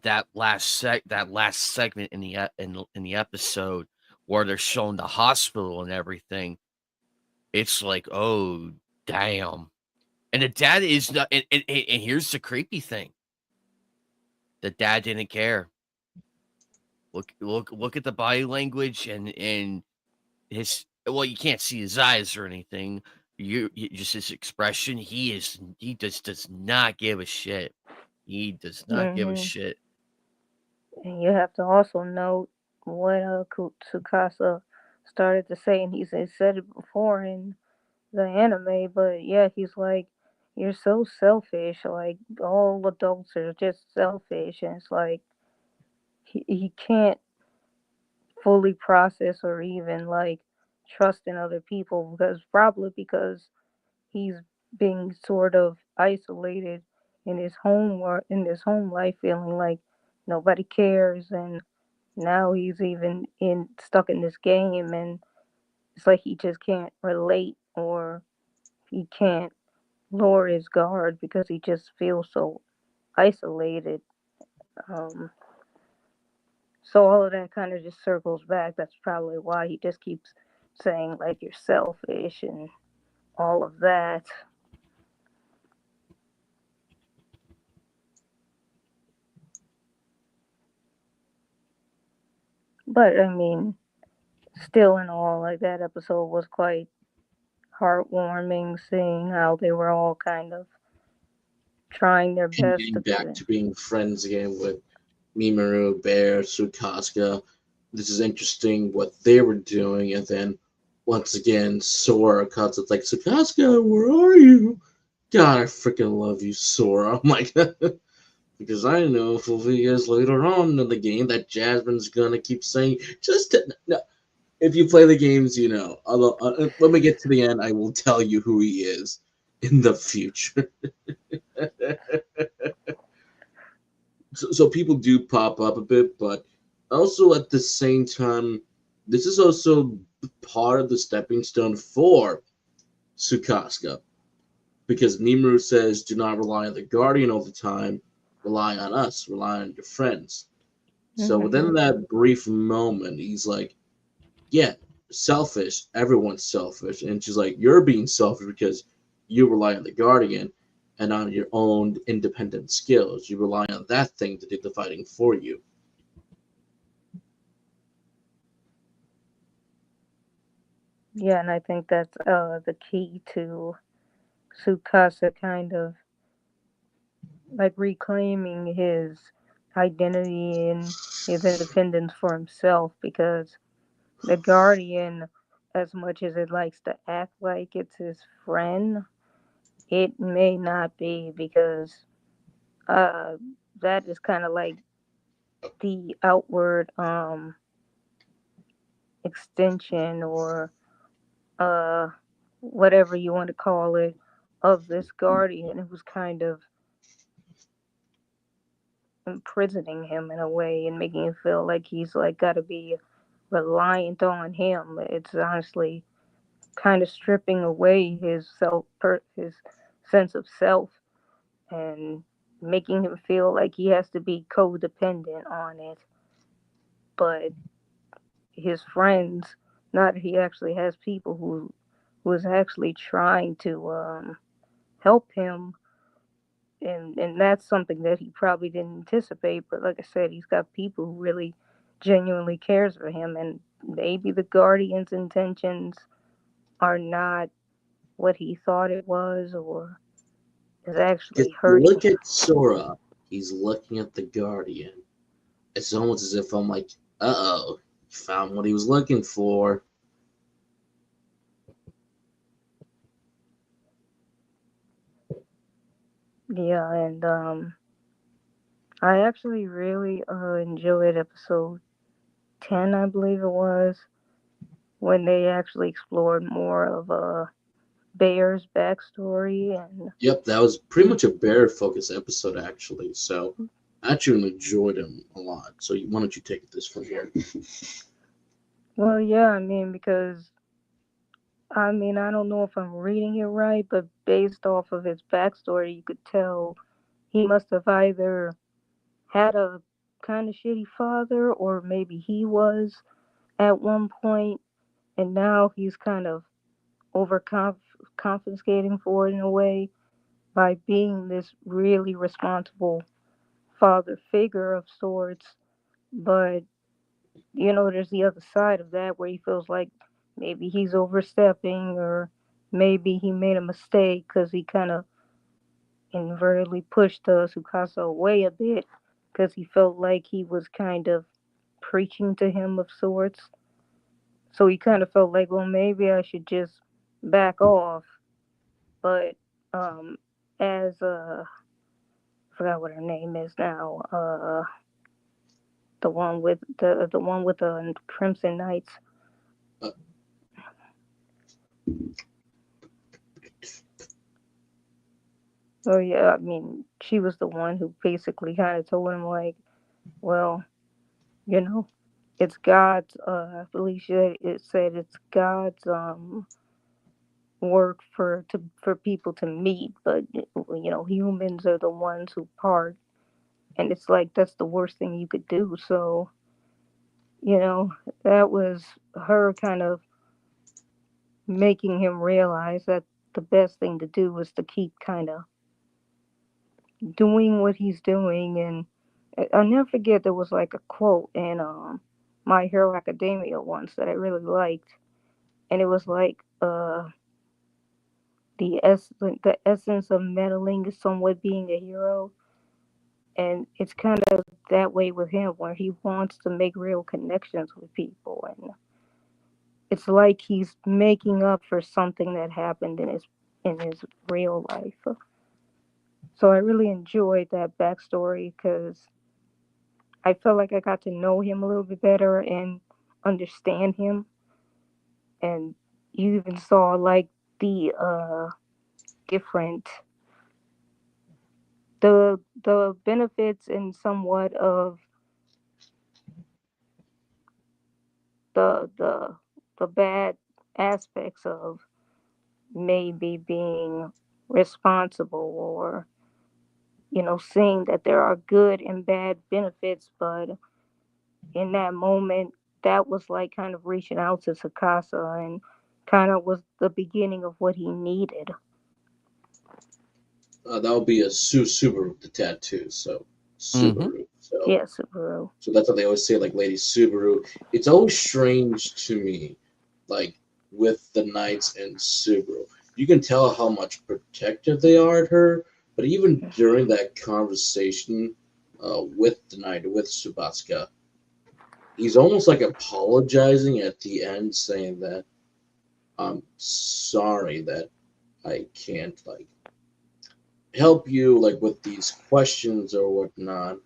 that last segment in in the episode where they're showing the hospital and everything, it's like, oh damn. And the dad is not, and here's the creepy thing: the dad didn't care. Look at the body language and his, well, you can't see his eyes or anything. You just his expression. He just does not give a shit. He does not give a Hmm. shit. And you have to also note what Tsukasa started to say, and he said it before in the anime, but yeah, he's like, "You're so selfish. Like all adults are just selfish," and it's like he can't fully process or even like trust in other people, because probably because he's being sort of isolated in his home, or in his home life, feeling like nobody cares. And now he's even in stuck in this game, and it's like he just can't relate, or he can't lower his guard because he just feels so isolated. um so all of that kind of just circles back. That's probably why he just keeps saying like you're selfish and all of that. But I mean, still in all, like that episode was quite heartwarming, seeing how they were all kind of trying their And best getting to back get. to being friends again with Mimaru, Bear, Tsukasa. This is interesting what they were doing, and then once again Sora cuts. It's like, Tsukasa, where are you? God, I freaking love you, Sora. I'm like, because I know a few years later on in the game that Jasmine's gonna keep saying, no. If you play the games, you know. Although, when we get to the end, I will tell you who he is in the future. So people do pop up a bit, but also at the same time, this is also part of the stepping stone for Tsukasa, because Mimuru says, "Do not rely on the Guardian all the time. Rely on us. Rely on your friends." So within Hmm. that brief moment, he's like, "Yeah, selfish. Everyone's selfish," and she's like, "You're being selfish because you rely on the Guardian." And on your own independent skills. You rely on that thing to do the fighting for you. Yeah, and I think that's the key to Tsukasa kind of like reclaiming his identity and his independence for himself, because the Guardian, as much as it likes to act like it's his friend, it may not be, because uh that is kind of like the outward extension, or uh whatever you want to call it, of this Guardian. It was kind of imprisoning him in a way and making him feel like he's like got to be reliant on him. It's honestly kind of stripping away his sense of self, and making him feel like he has to be codependent on it. But his friends, not that he actually has people who is actually trying to help him, and that's something that he probably didn't anticipate. But like I said, he's got people who really genuinely cares for him, and maybe the Guardian's intentions are not what he thought it was, or is Because actually you hurting look him. at Sora, he's looking at the Guardian. It's almost as if I'm like, uh-oh, he found what he was looking for. Yeah, and I actually really enjoyed episode 10, I believe it was, when they actually explored more of Bear's backstory. And Yep, that was pretty much a bear-focused episode, actually. So I actually enjoyed him a lot. So why don't you take this from here? well, yeah, I mean, because I mean, I don't know if I'm reading it right, but based off of his backstory, you could tell he must have either had a kind of shitty father, or maybe he was at one point, and now he's kind of confiscating for it in a way by being this really responsible father figure of sorts. But there's the other side of that, where he feels like maybe he's overstepping, or maybe he made a mistake because he kind of inadvertently pushed Tsukasa away a bit, because he felt like he was kind of preaching to him of sorts. So he kind of felt like, well, maybe I should just back off. But um, as I forgot what her name is now. The one with the Crimson Knights. Uh, Oh yeah, I mean, she was the one who basically kind of told him like, well, you know, it's God's. I believe it said it's God's work for people to meet, but humans are the ones who part, and it's like that's the worst thing you could do. So you know that was her kind of making him realize that the best thing to do was to keep kind of doing what he's doing. And I'll never forget, there was like a quote in My Hero Academia once that I really liked, and it was like the essence of meddling is somewhat being a hero. And it's kind of that way with him, where he wants to make real connections with people, and it's like he's making up for something that happened in his real life. So I really enjoyed that backstory, because I felt like I got to know him a little bit better and understand him. And you even saw like the different the benefits and somewhat of the the bad aspects of maybe being responsible, or seeing that there are good and bad benefits. But in that moment, that was like kind of reaching out to Tsukasa, and kind of was the beginning of what he needed. that would be a Subaru, the tattoo. So Mm-hmm. Subaru. So Yes, so that's what they always say, like Lady Subaru. It's always strange to me, like with the Knights and Subaru. You can tell how much protective they are at her, but even during that conversation with the Knight, with Subatsuka, he's almost like apologizing at the end, saying that I'm sorry that I can't like help you like with these questions or whatnot.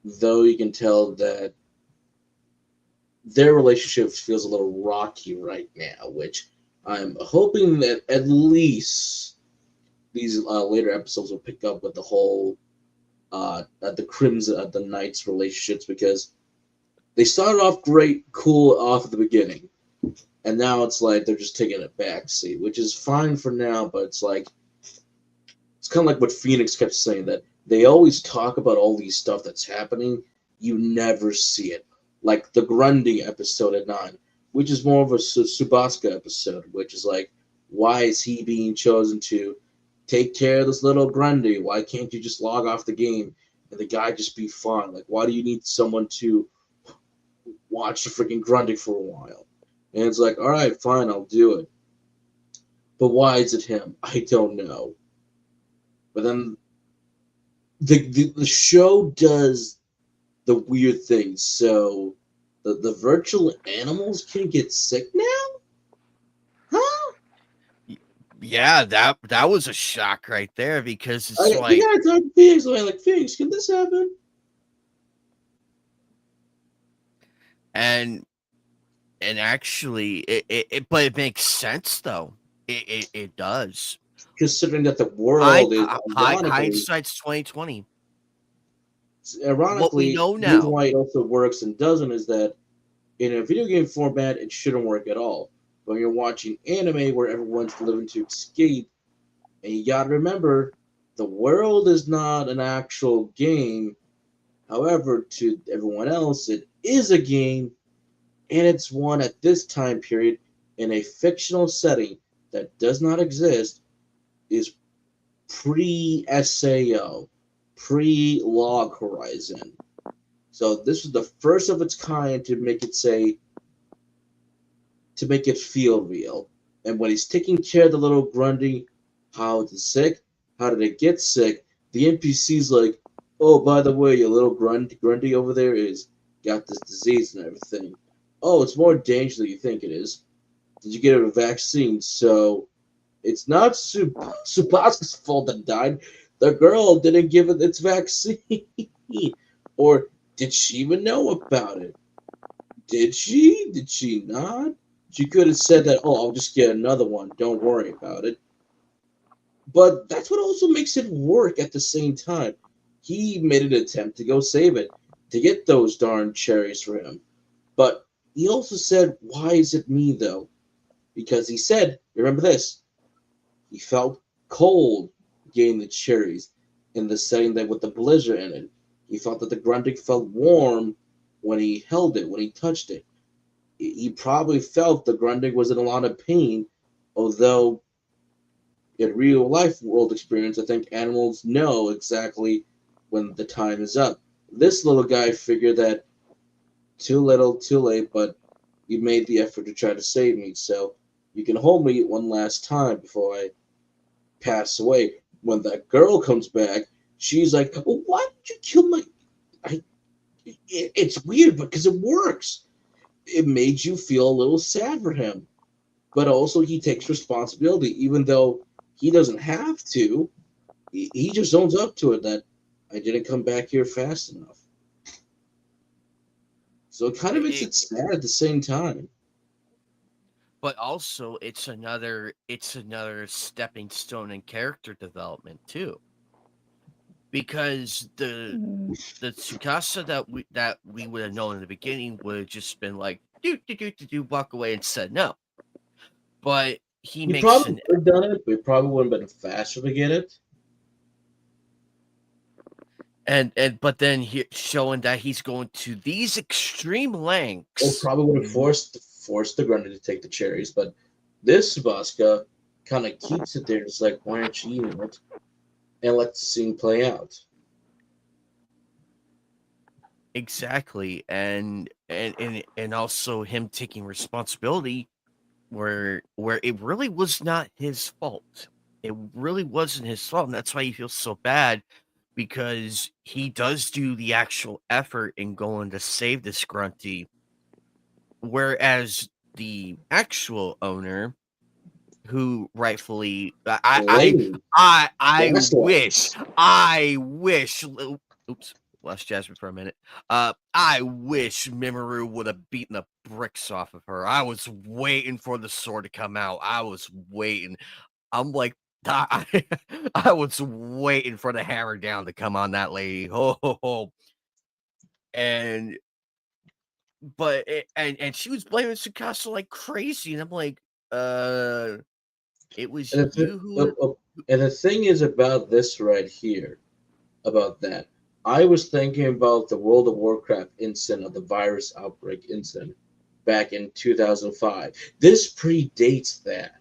Though you can tell that their relationship feels a little rocky right now, which I'm hoping that at least these later episodes will pick up with the whole the Crimson the Knights relationships because they started off great, cool off at the beginning, and now it's like they're just taking a backseat, which is fine for now, but it's like it's kind of like what Phoenix kept saying that they always talk about all these stuff that's happening, you never see it. Like the Grundy episode at 9, which is more of a Subasca episode, which is like, why is he being chosen to take care of this little Grundy? Why can't you just log off the game and the guy just be fine? Like, why do you need someone to watch the freaking Grundy for a while? And it's like, all right, fine, I'll do it. But why is it him? I don't know. But then the show does the weird things. So the virtual animals can get sick now? Huh? Yeah, that was a shock right there because it's We like, gotta talk to Phoenix. Like, Phoenix, can this happen? and actually but it makes sense though. It does. Considering that the world is ironically, Hindsight's 2020. What we ironically, know the reason now. why it also works and doesn't is that in a video game format, it shouldn't work at all. But when you're watching anime where everyone's living to escape, and you gotta remember, the world is not an actual game. However, to everyone else, it is a game, and it's one at this time period in a fictional setting that does not exist, is pre SAO, pre Log Horizon. So this was the first of its kind to make it say, to make it feel real. And when he's taking care of the little Grundy, how is it sick? How did it get sick? The NPC's like, oh, by the way, your little Grundy over there is got this disease and everything. Oh, it's more dangerous than you think it is. Did you get a vaccine? So it's not Subasa's fault that died. The girl didn't give it its vaccine. Or did she even know about it? Did she? Did she not? She could have said that, oh, I'll just get another one. Don't worry about it. But that's what also makes it work at the same time. He made an attempt to go save it, to get those darn cherries for him. But he also said, why is it me, though? Because he said, remember this, he felt cold getting the cherries in the setting that with the blizzard in it. He felt that the Grundig felt warm when he held it, when he touched it. He probably felt the Grundig was in a lot of pain, although in real life world experience, I think animals know exactly when the time is up. This little guy figured that too little, too late, but you made the effort to try to save me, so you can hold me one last time before I pass away. When that girl comes back, she's like, oh, why did you kill my... It's weird, because it works. It made you feel a little sad for him. But also he takes responsibility, even though he doesn't have to. He just owns up to it that I didn't come back here fast enough. So it kind of makes it sad at the same time. But also it's another stepping stone in character development too. Because the Tsukasa that we would have known in the beginning would have just been like walk away and said no. But he He makes probably an could have done it, but it probably wouldn't have been faster to get it. and but then he showing that he's going to these extreme Or lengths. probably would have forced the Grundy to take the cherries, but this Subaska kind of keeps it there. It's like, why aren't you eating it? And lets the scene play out. Exactly. And also him taking responsibility where it really was not his fault. It really wasn't his fault, and that's why he feels so bad because he does do the actual effort in going to save this grunty, whereas the actual owner, who rightfully, Blame gaslights. I wish. Oops, lost Jasmine for a minute. I wish Mimaru would have beaten the bricks off of her. I was waiting for the sword to come out. I was waiting. I'm like, I, I was waiting for the hammer down to come on that lady. Ho ho ho. And and she was blaming Tsukasa like crazy, and I'm like, it was And you who. the thing is about this right here, about that. I was thinking about the World of Warcraft incident of the virus outbreak incident back in 2005. This predates that.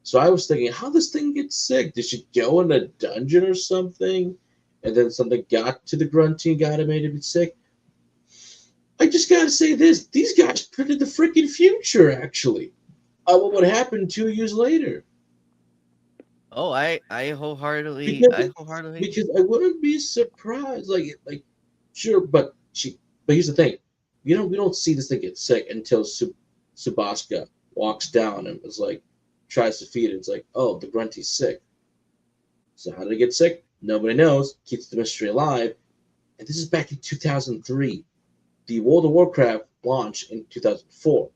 So I was thinking, how this thing get sick? Did she go in a dungeon or something? And then something got to the grunty and got him made him sick? I just gotta say this. These guys predicted the freaking future, actually. What would happen 2 years later? Oh, I Because, wholeheartedly. because I wouldn't be surprised. Sure, but here's the thing. We don't see this thing get sick until Subaska walks down and is like, tries to feed it. It's like, oh, the grunty's sick. So how did it get sick? Nobody knows. Keeps the mystery alive. And this is back in 2003. The World of Warcraft launched in 2004.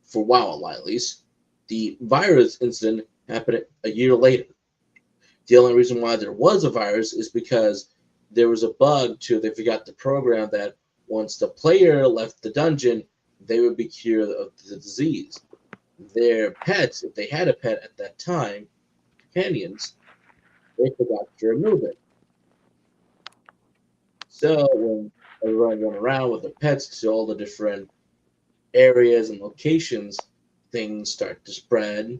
For a while, at least. The virus incident happened a year later. The only reason why there was a virus is because there was a bug they forgot to program that once the player left the dungeon, they would be cured of the disease. Their pets, if they had a pet at that time, companions, they forgot to remove it. So when everyone went around with their pets to all the different areas and locations, things start to spread,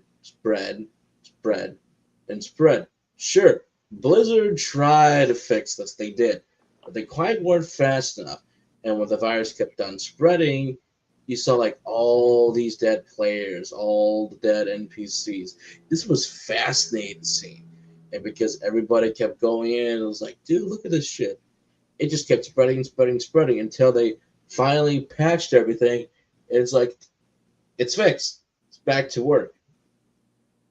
and spread. Sure, Blizzard tried to fix this. They did, but they quite weren't fast enough. And when the virus kept on spreading, you saw like all these dead players, all the dead NPCs. This was fascinating to see. And because everybody kept going in, it was like, dude, look at this shit. It just kept spreading until they finally patched everything. And it's like, it's fixed. It's back to work.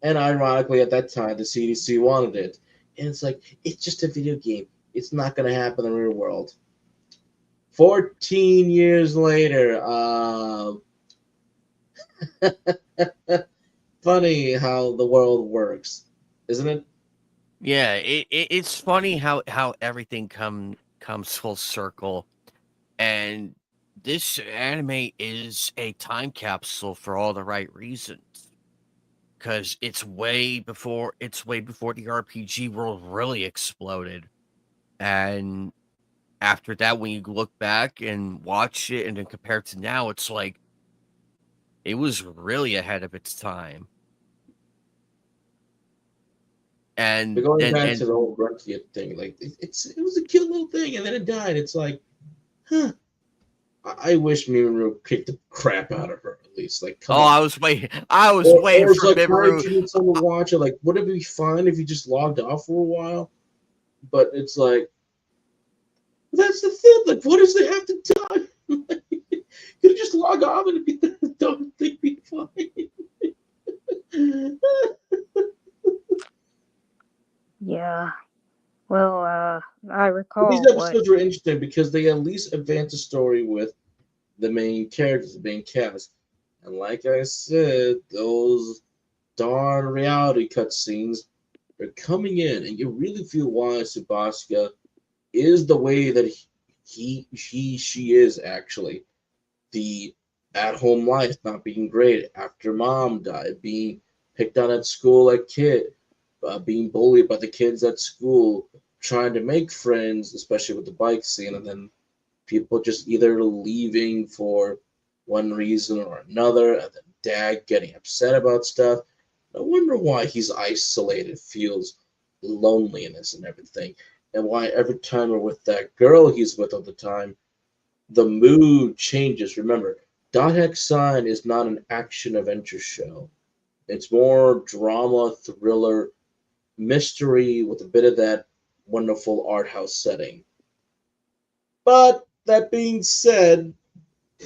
And ironically, at that time, the CDC wanted it. And it's like, it's just a video game. It's not going to happen in the real world. 14 years later, funny how the world works, isn't it? Yeah, it's funny how everything comes full circle, and this anime is a time capsule for all the right reasons. Because it's way before the RPG world really exploded, and after that, when you look back and watch it, and then compare it to now, it's like it was really ahead of its time. But And going and back to and the whole grunty thing, like it was a cute little thing, and then it died. It's like, huh? I wish Miru kicked the crap out of her at least. Like, come oh, on. I was waiting Or it's for like, why Mimaru. did you need someone to watch it? Like, would it be fine if you just logged off for a while? But it's like, that's the thing. Like, what does they have to die? You just log off and don't think be fine. Yeah. Well, I But these recall what. episodes were interesting because they at least advance the story with the main characters, the main cast. And like I said, those darn reality cutscenes are coming in, and you really feel why Subaska is the way that she is actually. The at-home life not being great after mom died, being picked on at school at kid, being bullied by the kids at school, trying to make friends, especially with the bike scene, and then people just either leaving for one reason or another, and then dad getting upset about stuff. I wonder why he's isolated, feels loneliness and everything, and why every time we're with that girl he's with all the time, the mood changes. Remember, Dot Hack Sign is not an action adventure show. It's more drama, thriller, mystery with a bit of that wonderful art house setting. But that being said,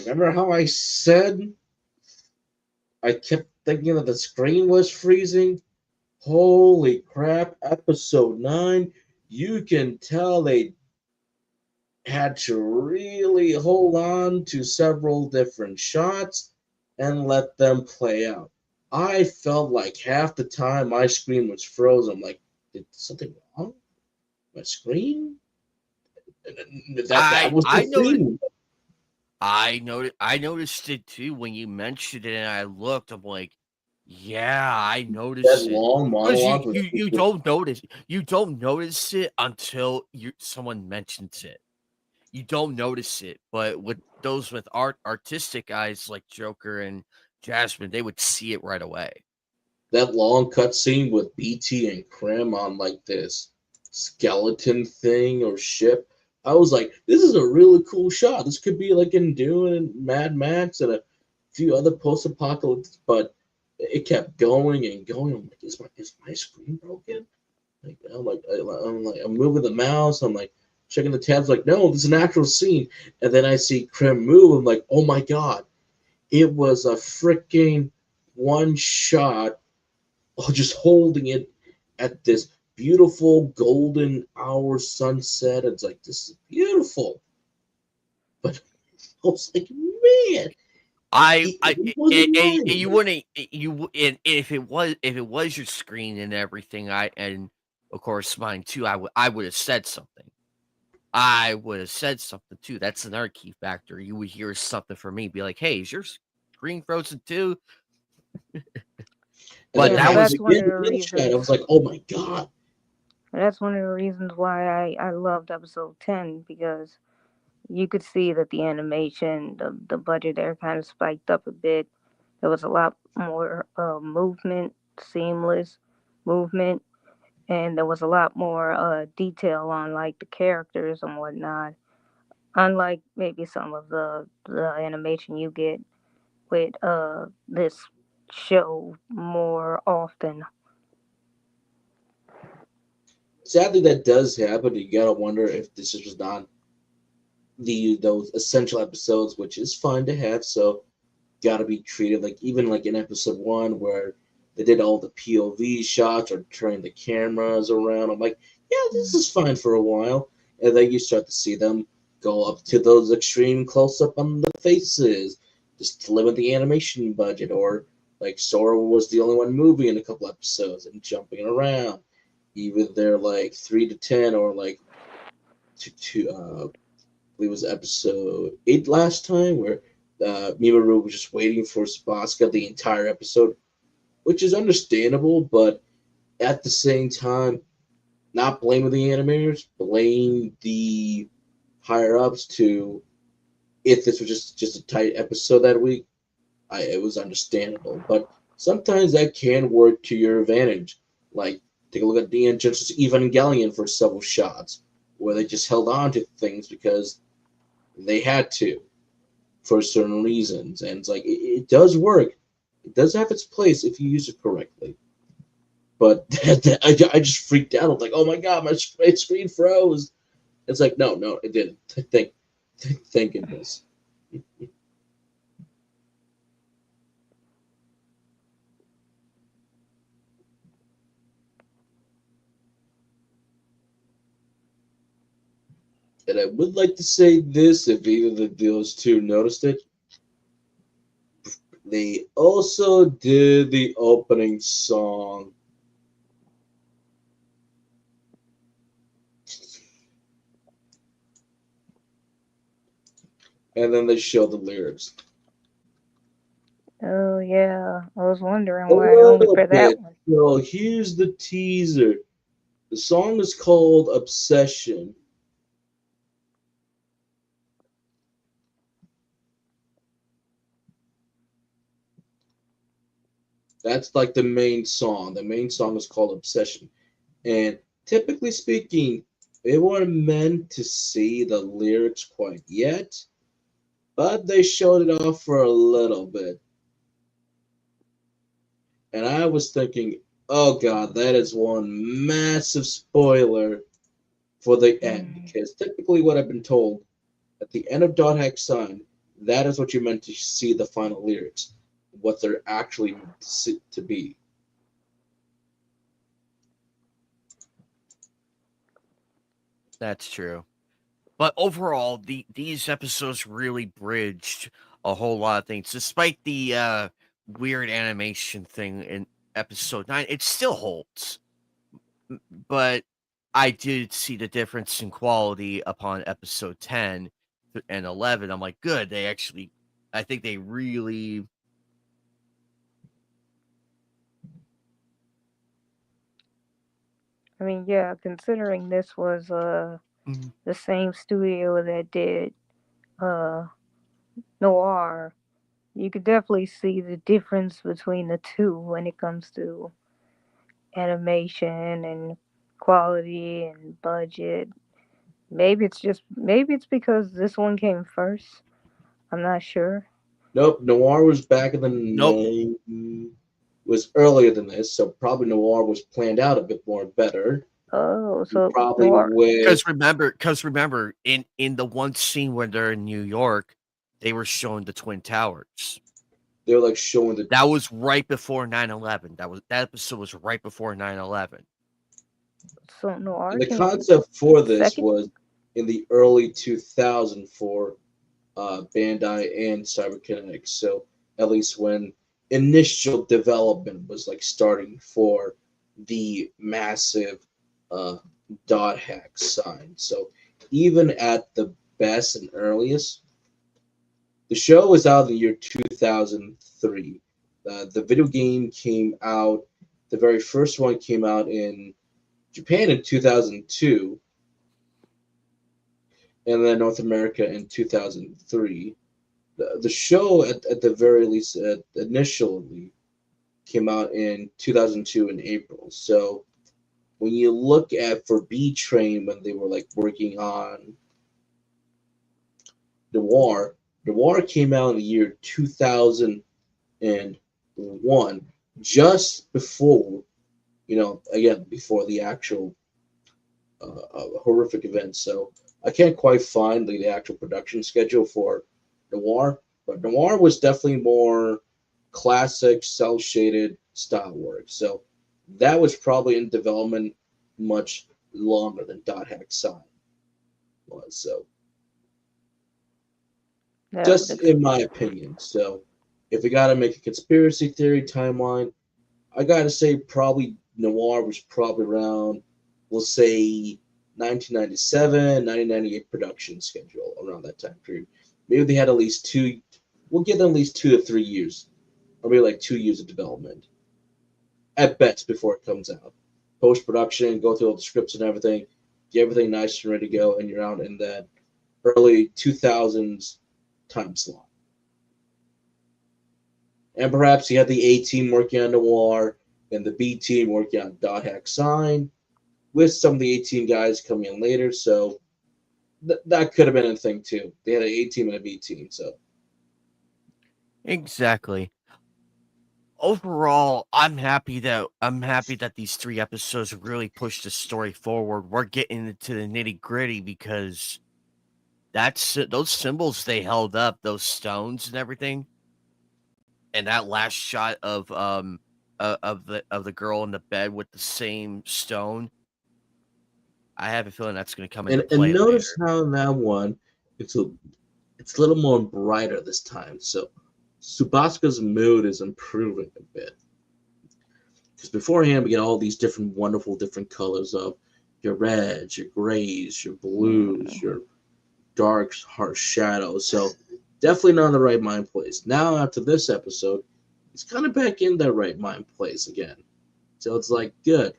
remember how I said I kept thinking that the screen was freezing? Holy crap, episode 9, you can tell they had to really hold on to several different shots and let them play out. I felt like half the time my screen was frozen. I'm like, did something wrong? My screen? That I was the I noticed thing. I noticed it too when you mentioned it, and I looked. I'm like, yeah, I That noticed it long because monologue you don't notice it until someone mentions it. You don't notice it, but with those with artistic eyes like Joker and Jasmine, they would see it right away. that long cutscene with BT and Krim on like this skeleton thing or ship. I was like, this is a really cool shot. This could be like in Dune and Mad Max and a few other post-apocalyptic, but it kept going and going. I'm like, is my screen broken? Like I'm moving the mouse. I'm like checking the tabs. Like, no, this is an actual scene. And then I see Krim move. I'm like, oh my god, it was a freaking one shot just holding it at this beautiful golden hour sunset. It's like, this is beautiful. But I was like, man, it wasn't And mine. you wouldn't and if it was your screen and everything, and of course mine too, I would have said something. I would have said something too. That's another key factor. You would hear something from me, be like, "Hey, is your screen frozen too?" And then But it Yeah, that happened was that's one again of the in the chat. I reasons. was like, oh my god. That's one of the reasons why I loved episode 10 because you could see that the animation, the budget there kind of spiked up a bit. There was a lot more movement, seamless movement, and there was a lot more detail on like the characters and whatnot. Unlike maybe some of the animation you get with this show more often. Sadly, that does happen. You gotta wonder if this was not those essential episodes, which is fun to have. So gotta be creative. Like even like in episode 1 where they did all the POV shots or turning the cameras around. I'm like, yeah, this is fine for a while. And then you start to see them go up to those extreme close up on the faces, just to limit the animation budget, or like Sora was the only one moving in a couple episodes and jumping around. Either they're like 3 to 10 or like to believe it was episode 8 last time, where Mimaru was just waiting for Spaska the entire episode, which is understandable, but at the same time, not blaming the animators, blame the higher ups to if this was just a tight episode that week, it was understandable. But sometimes that can work to your advantage. Like take a look at Dean Justice Evangelion for several shots, where they just held on to things because they had to for certain reasons. And it's like it does work. It does have its place if you use it correctly. But I just freaked out. I'm like, oh my god, my screen froze. It's like, no, it didn't. Thank goodness. And I would like to say this, if either of those two noticed it, they also did the opening song. And then they showed the lyrics. Oh yeah, I was A wondering why only little for that bit. one. So here's the teaser. The song is called Obsession. That's like the main song. The main song is called Obsession. And typically speaking, they weren't meant to see the lyrics quite yet. but they showed it off for a little bit. And I was thinking, oh god, that is one massive spoiler for the end. Because typically what I've been told, at the end of Dot Hack Sign, that is what you're meant to see the final lyrics, what they're actually meant to be. That's true. But overall, these episodes really bridged a whole lot of things. Despite the weird animation thing in episode 9, it still holds. But I did see the difference in quality upon episode 10 and 11. I'm like, good. I think they really. I mean, yeah, considering this was the same studio that did Noir, you could definitely see the difference between the two when it comes to animation and quality and budget. Maybe it's because this one came first. I'm not sure. Nope, Noir was back in the Nope. was earlier than this, so probably Noir was planned out a bit more better. Oh, And so probably Noir. with Because remember, in the one scene when they're in New York, they were showing the Twin Towers. they were like showing the That was right before 9/11. That episode was right before 9/11. So Noir and the came concept for this second. was in the early 2000s for Bandai and Cyberkinetics. So at least when initial development was like starting for the massive uh, dot hack sign. So even at the best and earliest, the show was out in the year 2003. The video game came out. The very first one came out in Japan in 2002, and then North America in 2003. The show, at the very least, initially came out in 2002 in April. So when you look at for B Train when they were like working on Noir, Noir came out in the year 2001, just before, again, before the actual horrific events. So I can't quite find the actual production schedule for Noir, but Noir was definitely more classic, cel shaded style work. So that was probably in development much longer than Dot Hack Sign was. So That would just in my opinion. So if we got to make a conspiracy theory timeline, I got to say probably Noir was probably around, we'll say 1997, 1998 production schedule around that time period. Maybe they had at least two, we'll give them at least 2 to 3 years, or maybe like 2 years of development at best before it comes out. Post production, go through all the scripts and everything, get everything nice and ready to go, and you're out in that early 2000s time slot. And perhaps you have the A team working on Noir and the B team working on Dot Hack Sign, with some of the A team guys coming in later. So that could have been a thing too. They had an A team and a B team. So Exactly. Overall, I'm happy that these 3 episodes really pushed the story forward. We're getting into the nitty-gritty because those symbols they held up, those stones and everything, and that last shot of the girl in the bed with the same stone. I have a feeling that's going to come into and play notice later. how in that one it's a little more brighter this time. So Tsukaka's mood is improving a bit. Because beforehand we get all these different wonderful different colors of your reds, your grays, your blues, your dark harsh shadows. So definitely not in the right mind place. Now after this episode, he's kind of back in that right mind place again. So it's like good.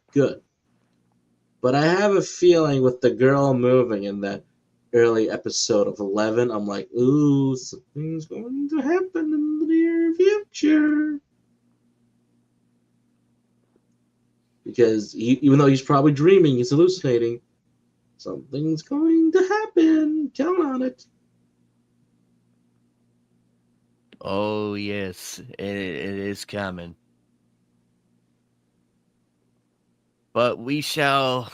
But I have a feeling with the girl moving in that early episode of 11, I'm like, ooh, something's going to happen in the near future. Because even though he's probably dreaming, he's hallucinating, something's going to happen. Count on it. Oh yes, it is coming. But we shall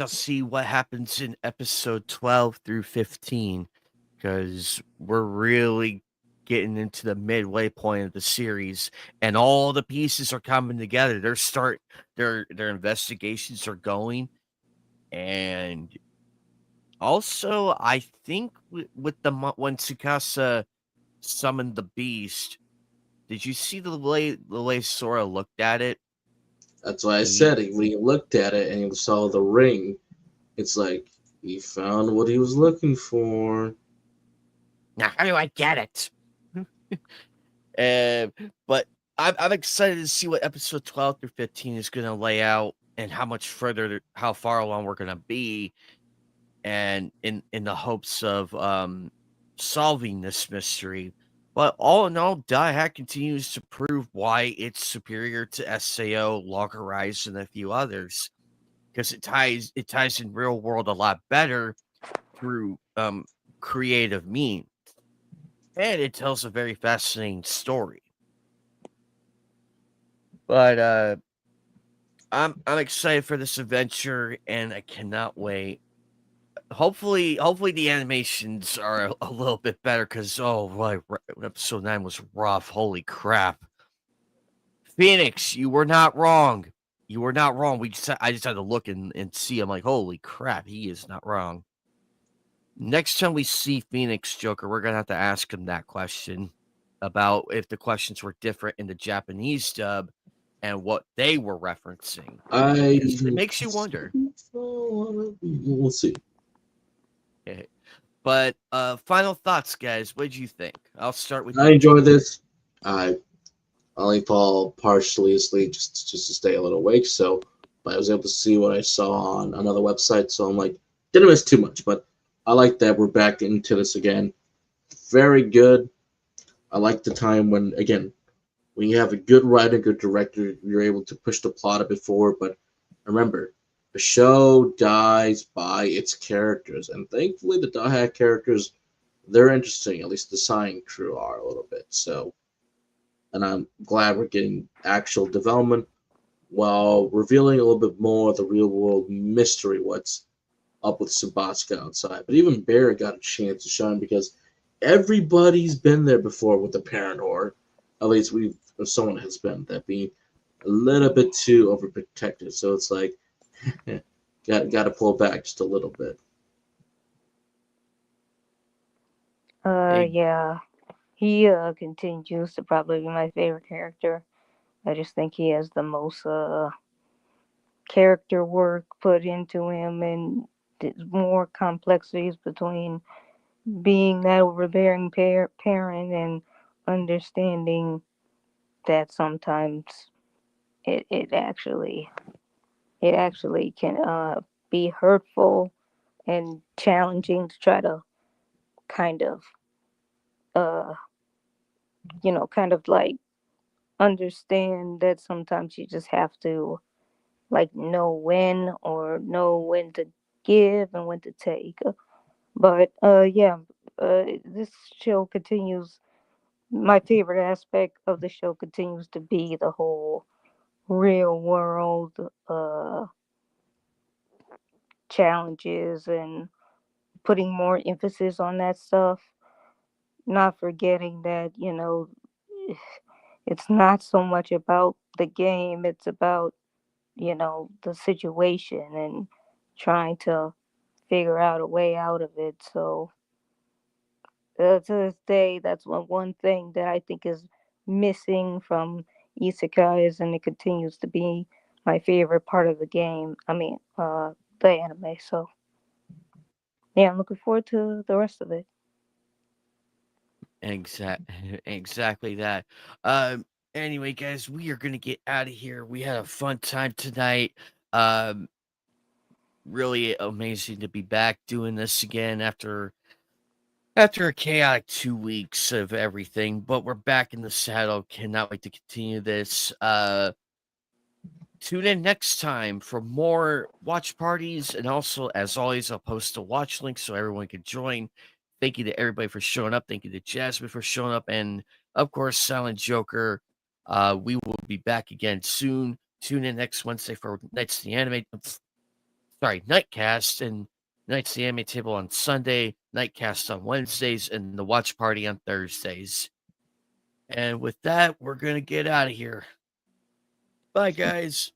see what happens in episode 12 through 15, because we're really getting into the midway point of the series, and all the pieces are coming together. Their investigations are going, and also I think with when Tsukasa summoned the beast, did you see the way Sora looked at it? That's why I He said it. When he looked at it and he saw the ring, it's like he found what he was looking for. Now how do I get it? Uh, but I'm excited to see what episode 12 through 15 is going to lay out, and how far along we're going to be, and in the hopes of solving this mystery. But all in all, Die Hack continues to prove why it's superior to SAO, Log Horizon, and a few others, because it ties in real world a lot better through creative means, and it tells a very fascinating story. But I'm excited for this adventure, and I cannot wait. Hopefully the animations are a little bit better, because oh boy, episode 9 was rough. Holy crap. Phoenix, you were not wrong. You were not wrong. I just had to look and see. I'm like, holy crap, he is not wrong. Next time we see Phoenix Joker, we're gonna have to ask him that question about if the questions were different in the Japanese dub and what they were referencing. I 'Cause it makes you wonder. we'll see. Okay. But final thoughts, guys. What did you think? I'll start with I you, enjoyed Deepen. this. I only fall partially asleep just to stay a little awake. So, but I was able to see what I saw on another website. So I'm like, didn't miss too much. But I like that we're back into this again. Very good. I like the time when you have a good writer, good director, you're able to push the plot a bit forward. But remember, the show dies by its characters, and thankfully the Dahak characters, they're interesting. At least the sign crew are a little bit. So, and I'm glad we're getting actual development while revealing a little bit more of the real world mystery. What's up with Sabatska outside? But even Barry got a chance to shine because everybody's been there before with the parent, or at least someone has been that being a little bit too overprotected. So it's like got to pull back just a little bit. Hey, Yeah. He continues to probably be my favorite character. I just think he has the most character work put into him, and more complexities between being that overbearing parent and understanding that sometimes it, it actually it actually can be hurtful and challenging to try to kind of uh kind of like understand that sometimes you just have to like know when to give and when to take. But yeah, this show continues. My favorite aspect of the show continues to be the whole real world uh challenges and putting more emphasis on that stuff. Not forgetting that it's not so much about the game; it's about the situation and trying to figure out a way out of it. So to this day, that's one thing that I think is missing from isekais, and it continues to be my favorite part of the game. I mean, the anime. So yeah, I'm looking forward to the rest of it. exact exactly that. Um anyway, guys, we are gonna get out of here. We had a fun time tonight. Um Really amazing to be back doing this again after a chaotic 2 weeks of everything, but we're back in the saddle. Cannot wait to continue this. Tune in next time for more watch parties, and also, as always, I'll post a watch link so everyone can join. Thank you to everybody for showing up. Thank you to Jasmine for showing up, and of course, Silent Joker. We will be back again soon. Tune in next Wednesday for Nights the Anime. Nightcast, and Nights the Anime Table on Sunday, Nightcast on Wednesdays, and the Watch Party on Thursdays. And with that, we're gonna get out of here. Bye, guys.